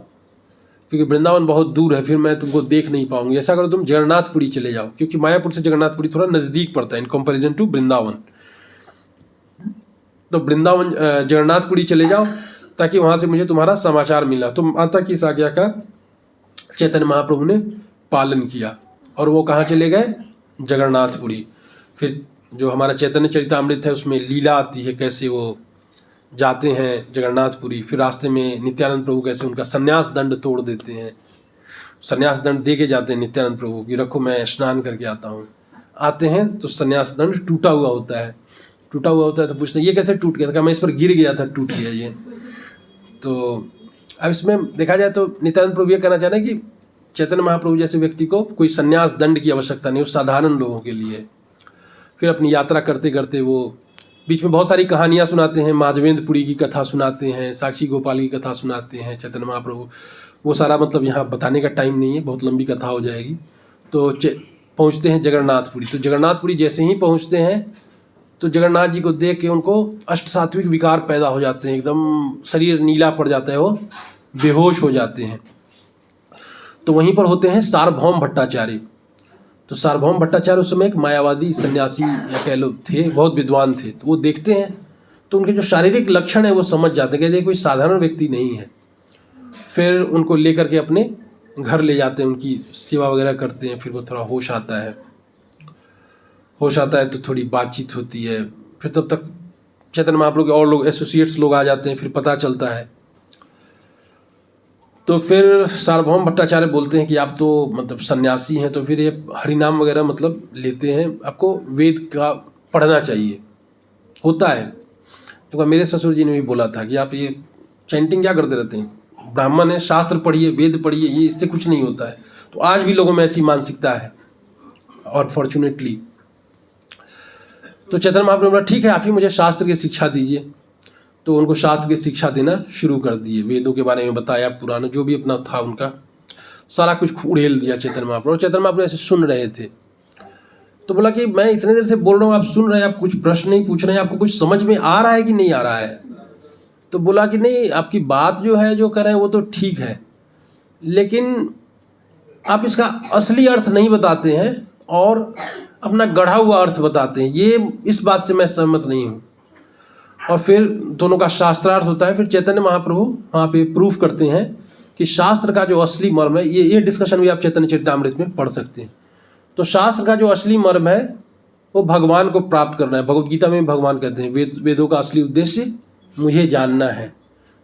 क्योंकि वृंदावन बहुत दूर है, फिर मैं तुमको देख नहीं पाऊंगी। ऐसा करो तुम जगन्नाथपुरी चले जाओ, क्योंकि मायापुर से जगन्नाथपुरी थोड़ा नज़दीक पड़ता है इन कंपैरिजन टू वृंदावन। तो वृंदावन जगन्नाथपुरी चले जाओ ताकि वहाँ से मुझे तुम्हारा समाचार मिला। तो माता की इस आज्ञा का चैतन्य महाप्रभु ने पालन किया और वो कहाँ चले गए? जगन्नाथपुरी। फिर जो हमारा चैतन्य चरितामृत है उसमें लीला आती है, कैसे वो जाते हैं जगन्नाथपुरी, फिर रास्ते में नित्यानंद प्रभु कैसे उनका संन्यास दंड तोड़ देते हैं। संन्यास दंड दे के जाते हैं नित्यानंद प्रभु कि रखो मैं स्नान करके आता हूँ। आते हैं तो संन्यास दंड टूटा हुआ होता है। टूटा हुआ होता है तो पूछते हैं ये कैसे टूट गया था? मैं इस पर गिर गया था, टूट गया ये। तो अब इसमें देखा जाए तो नित्यानंद प्रभु ये कहना चाह रहे हैं कि चैतन्य महाप्रभु जैसे व्यक्ति को कोई संन्यास दंड की आवश्यकता नहीं, वो साधारण लोगों के लिए। फिर अपनी यात्रा करते करते वो बीच में बहुत सारी कहानियाँ सुनाते हैं, माधवेंद्रपुरी की कथा सुनाते हैं, साक्षी गोपाल की कथा सुनाते हैं चैतन्य महाप्रभु। वो सारा मतलब यहाँ बताने का टाइम नहीं है, बहुत लंबी कथा हो जाएगी। तो पहुँचते हैं जगन्नाथपुरी। तो जगन्नाथपुरी जैसे ही पहुँचते हैं तो जगन्नाथ जी को देख के उनको अष्ट सात्विक विकार पैदा हो जाते हैं, एकदम शरीर नीला पड़ जाता है, वो बेहोश हो जाते हैं। तो वहीं पर होते हैं सार्वभौम भट्टाचार्य। तो सार्वभौम भट्टाचार्य उस समय एक मायावादी सन्यासी या कह लो थे, बहुत विद्वान थे। तो वो देखते हैं तो उनके जो शारीरिक लक्षण है वो समझ जाते हैं कि ये कोई साधारण व्यक्ति नहीं है। फिर उनको लेकर के अपने घर ले जाते हैं, उनकी सेवा वगैरह करते हैं। फिर वो थोड़ा होश आता है, होश आता है तो थोड़ी बातचीत होती है। फिर तब तक चैतन्य महाप्रभु के और लोग एसोसिएट्स लोग आ जाते हैं, फिर पता चलता है। तो फिर सार्वभौम भट्टाचार्य बोलते हैं कि आप तो मतलब सन्यासी हैं, तो फिर ये हरिनाम वगैरह मतलब लेते हैं, आपको वेद का पढ़ना चाहिए। होता है, तो मेरे ससुर जी ने भी बोला था कि आप ये चैंटिंग क्या करते रहते हैं, ब्राह्मण है, शास्त्र पढ़िए, वेद पढ़िए, ये इससे कुछ नहीं होता है। तो आज भी लोगों में ऐसी मानसिकता है अनफॉर्चुनेटली। तो चैतन्य महाप्रभु ने बोला ठीक है, आप ही मुझे शास्त्र की शिक्षा दीजिए। तो उनको शास्त्र की शिक्षा देना शुरू कर दिए, वेदों के बारे में बताया, पुराना जो भी अपना था उनका सारा कुछ उड़ेल दिया चैतन्य महाप्रभु। चैतन्य महाप्रभु ऐसे सुन रहे थे। तो बोला कि मैं इतने देर से बोल रहा हूँ, आप सुन रहे हैं, आप कुछ प्रश्न नहीं पूछ रहे हैं, आपको कुछ समझ में आ रहा है कि नहीं आ रहा है? तो बोला कि नहीं, आपकी बात जो है जो कर रहे हैं वो तो ठीक है, लेकिन आप इसका असली अर्थ नहीं बताते हैं और अपना गढ़ा हुआ अर्थ बताते हैं, ये इस बात से मैं सहमत नहीं हूँ। और फिर दोनों का शास्त्रार्थ होता है। फिर चैतन्य महाप्रभु वहाँ पे प्रूफ करते हैं कि शास्त्र का जो असली मर्म है, ये डिस्कशन भी आप चैतन्य चरितामृत में पढ़ सकते हैं। तो शास्त्र का जो असली मर्म है वो भगवान को प्राप्त करना है। भगवद गीता में भगवान कहते हैं वेदों का असली उद्देश्य मुझे जानना है।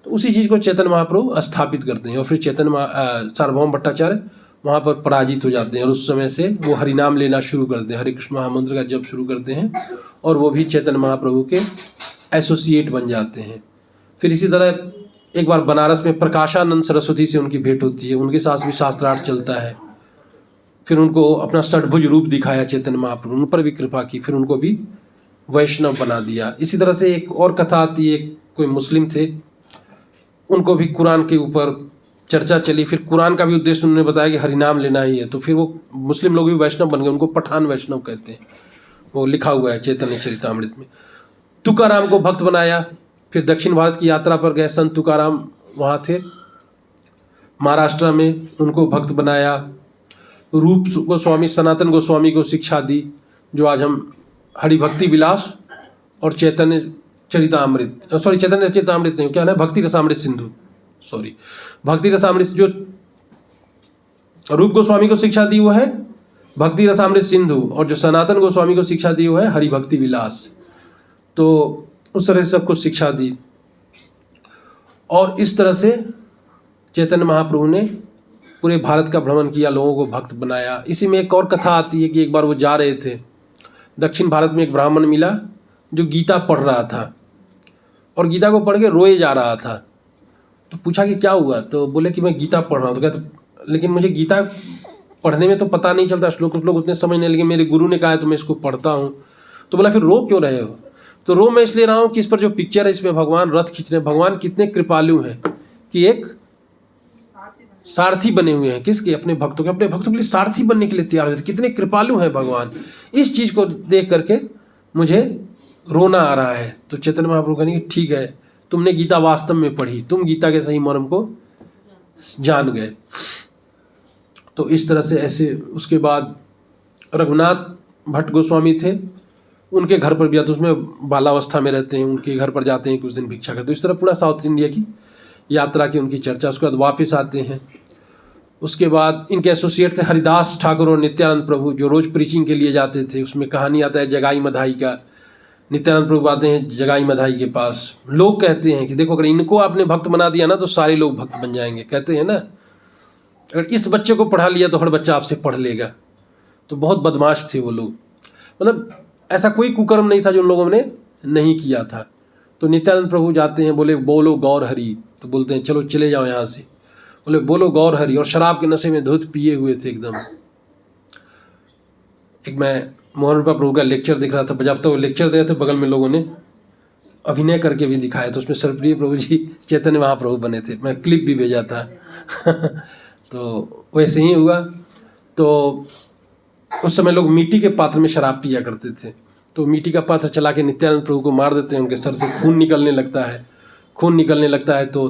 तो उसी चीज़ को चैतन्य महाप्रभु स्थापित करते हैं। और फिर सार्वभौम भट्टाचार्य वहाँ पर पराजित हो जाते हैं और उस समय से वो हरिनाम लेना शुरू करते हैं, हरे कृष्ण महामंत्र का जप शुरू करते हैं और वो भी चैतन्य महाप्रभु के एसोसिएट बन जाते हैं। फिर इसी तरह एक बार बनारस में प्रकाशानंद सरस्वती से उनकी भेंट होती है, उनके साथ भी शास्त्रार्थ चलता है। फिर उनको अपना षटभुज रूप दिखाया चैतन्य महाप्रभु, उन पर भी कृपा की, फिर उनको भी वैष्णव बना दिया। इसी तरह से एक और कथा आती है, कोई मुस्लिम थे, उनको भी कुरान के ऊपर चर्चा चली। फिर कुरान का भी उद्देश्य उन्होंने बताया कि हरिनाम लेना ही है। तो फिर वो मुस्लिम लोग भी वैष्णव बन गए, उनको पठान वैष्णव कहते हैं, वो लिखा हुआ है चैतन्य चरितामृत में। तुकाराम को भक्त बनाया। फिर दक्षिण भारत की यात्रा पर गए, संत तुकाराम वहाँ थे महाराष्ट्र में, उनको भक्त बनाया। रूप गोस्वामी, सनातन गोस्वामी को शिक्षा दी, जो आज हम हरिभक्ति विलास और चैतन्य चरितामृत, चैतन्य चरितामृत नहीं, क्या है, भक्ति रसामृत सिंधु, भक्ति रसामृत, जो रूप गोस्वामी को शिक्षा दी वो है भक्ति रसामृत सिंधु, और जो सनातन गोस्वामी को शिक्षा दी वो है हरिभक्ति विलास। तो उस तरह से सबको शिक्षा दी और इस तरह से चैतन्य महाप्रभु ने पूरे भारत का भ्रमण किया, लोगों को भक्त बनाया। इसी में एक और कथा आती है कि एक बार वो जा रहे थे, दक्षिण भारत में एक ब्राह्मण मिला जो गीता पढ़ रहा था और गीता को पढ़ के रोए जा रहा था। तो पूछा कि क्या हुआ? तो बोले कि मैं गीता पढ़ रहा हूँ। तो कहते लेकिन मुझे गीता पढ़ने में तो पता नहीं चलता, श्लोक उतने समझ नहीं, लेकिन मेरे गुरु ने कहा है तो मैं इसको पढ़ता हूँ। तो बोला फिर रो क्यों रहे हो? तो रो मैं इसलिए रहा हूँ कि इस पर जो पिक्चर है इसमें भगवान रथ खींच रहे हैं। भगवान कितने कृपालु हैं कि एक सारथी बने हुए हैं, किसके? अपने भक्तों के। अपने भक्तों के लिए सारथी बनने के लिए तैयार हुए थे। कितने कृपालु हैं भगवान। इस चीज़ को देख करके मुझे रोना आ रहा है। तो चैतन्य महाप्रभु कहेंगे ठीक है, तुमने गीता वास्तव में पढ़ी, तुम गीता के सही मर्म को जान गए। तो इस तरह से ऐसे उसके बाद रघुनाथ भट्ट गोस्वामी थे, उनके घर पर भी जाते, उसमें बालावस्था में रहते हैं, उनके घर पर जाते हैं, कुछ दिन भिक्षा करते हैं। इस तरह पूरा साउथ इंडिया की यात्रा की उनकी चर्चा। उसके बाद वापस आते हैं। उसके बाद इनके एसोसिएट थे हरिदास ठाकुर और नित्यानंद प्रभु, जो रोज़ प्रीचिंग के लिए जाते थे। उसमें कहानी आता है जगाई मधाई का। नित्यानंद प्रभु आते हैं जगाई मधाई के पास। लोग कहते हैं कि देखो, अगर इनको आपने भक्त बना दिया ना तो सारे लोग भक्त बन जाएंगे। कहते हैं ना, अगर इस बच्चे को पढ़ा लिया तो हर बच्चा आपसे पढ़ लेगा। तो बहुत बदमाश थे वो लोग, मतलब ऐसा कोई कुकर्म नहीं था जो उन लोगों ने नहीं किया था। तो नित्यानंद प्रभु जाते हैं, बोले बोलो गौर हरि, तो बोलते हैं चलो चले जाओ यहाँ से। बोले बोलो गौर हरि, और शराब के नशे में धुत पिए हुए थे एकदम। एक मैं मोहन रूपा प्रभु का लेक्चर दिख रहा था, जब तक वो लेक्चर दे रहे थे बगल में लोगों ने अभिनय करके भी दिखाया, तो उसमें सर्वप्रिय प्रभु जी चैतन्य महाप्रभु बने थे। मैं क्लिप भी भेजा था तो वैसे ही हुआ। तो उस समय लोग मिट्टी के पात्र में शराब पिया करते थे, तो मिट्टी का पात्र चला के नित्यानंद प्रभु को मार देते हैं, उनके सर से खून निकलने लगता है। खून निकलने लगता है तो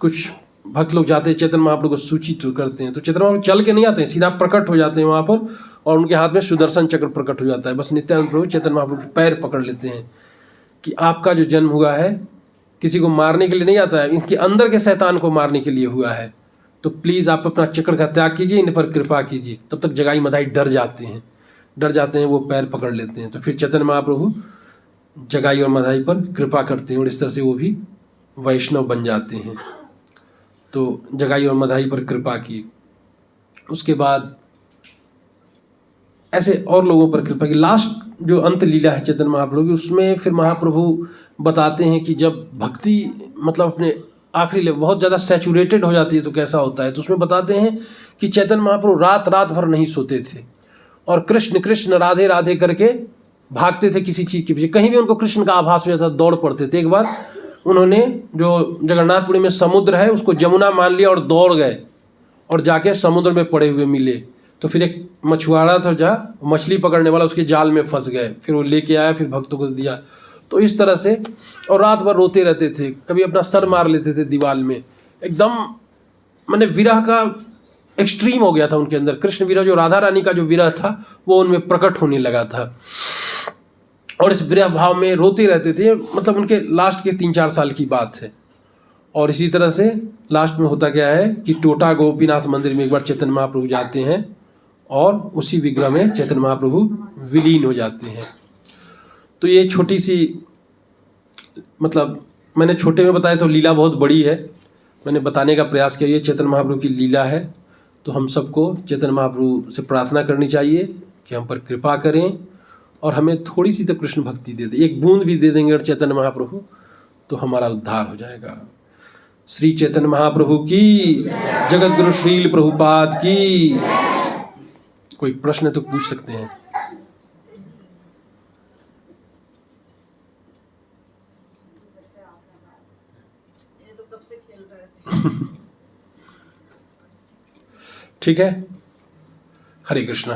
कुछ भक्त लोग जाते हैं चैतन्य महाप्रभु को सूचित करते हैं। तो चैतन्य महाप्रभु चल के नहीं आते हैं, सीधा प्रकट हो जाते हैं वहाँ पर, और उनके हाथ में सुदर्शन चक्र प्रकट हो जाता है। बस नित्यानंद प्रभु चैतन्य महाप्रभु के पैर पकड़ लेते हैं कि आपका जो जन्म हुआ है किसी को मारने के लिए नहीं आता है, इसके अंदर के शैतान को मारने के लिए हुआ है। तो प्लीज़ आप अपना चक्र का त्याग कीजिए, इन पर कृपा कीजिए। तब तक जगाई मधाई डर जाते हैं, वो पैर पकड़ लेते हैं। तो फिर चैतन्य महाप्रभु जगाई और मधाई पर कृपा करते हैं, और इस तरह से वो भी वैष्णव बन जाते हैं। तो जगाई और मधाई पर कृपा की, उसके बाद ऐसे और लोगों पर कृपा की। लास्ट जो अंत लीला है चैतन्य महाप्रभु की, उसमें फिर महाप्रभु बताते हैं कि जब भक्ति मतलब अपने आखिरी लेवल बहुत ज़्यादा सैचुरेटेड हो जाती है तो कैसा होता है। तो उसमें बताते हैं कि चैतन्य महाप्रभु रात रात भर नहीं सोते थे, और कृष्ण कृष्ण राधे राधे करके भागते थे किसी चीज़ के पीछे। कहीं भी उनको कृष्ण का आभास हो जाता दौड़ पड़ते थे। एक बार उन्होंने जो जगन्नाथपुरी में समुद्र है उसको जमुना मान लिया और दौड़ गए, और जाके समुद्र में पड़े हुए मिले। तो फिर एक मछुआरा था जहाँ मछली पकड़ने वाला, उसके जाल में फंस गए, फिर वो लेके आया, फिर भक्तों को दिया। तो इस तरह से, और रात भर रोते रहते थे, कभी अपना सर मार लेते थे दीवार में। एकदम मैंने विरह का एक्सट्रीम हो गया था उनके अंदर। कृष्ण विरह, जो राधा रानी का जो विरह था वो उनमें प्रकट होने लगा था, और इस विरह भाव में रोते रहते थे। मतलब उनके लास्ट के 3-4 साल की बात है। और इसी तरह से लास्ट में होता क्या है कि टोटा गोपीनाथ मंदिर में एक बार चैतन्य महाप्रभु जाते हैं, और उसी विग्रह में चैतन्य महाप्रभु विलीन हो जाते हैं। तो ये छोटी सी, मतलब मैंने छोटे में बताया, तो लीला बहुत बड़ी है, मैंने बताने का प्रयास किया। ये चैतन्य महाप्रभु की लीला है। तो हम सबको चैतन्य महाप्रभु से प्रार्थना करनी चाहिए कि हम पर कृपा करें, और हमें थोड़ी सी तो कृष्ण भक्ति दे दे। एक बूंद भी दे देंगे और चैतन्य महाप्रभु, तो हमारा उद्धार हो जाएगा। श्री चैतन्य महाप्रभु की, जगत गुरु श्रील प्रभुपाद की। कोई प्रश्न तो पूछ सकते हैं। ठीक है, हरे कृष्णा।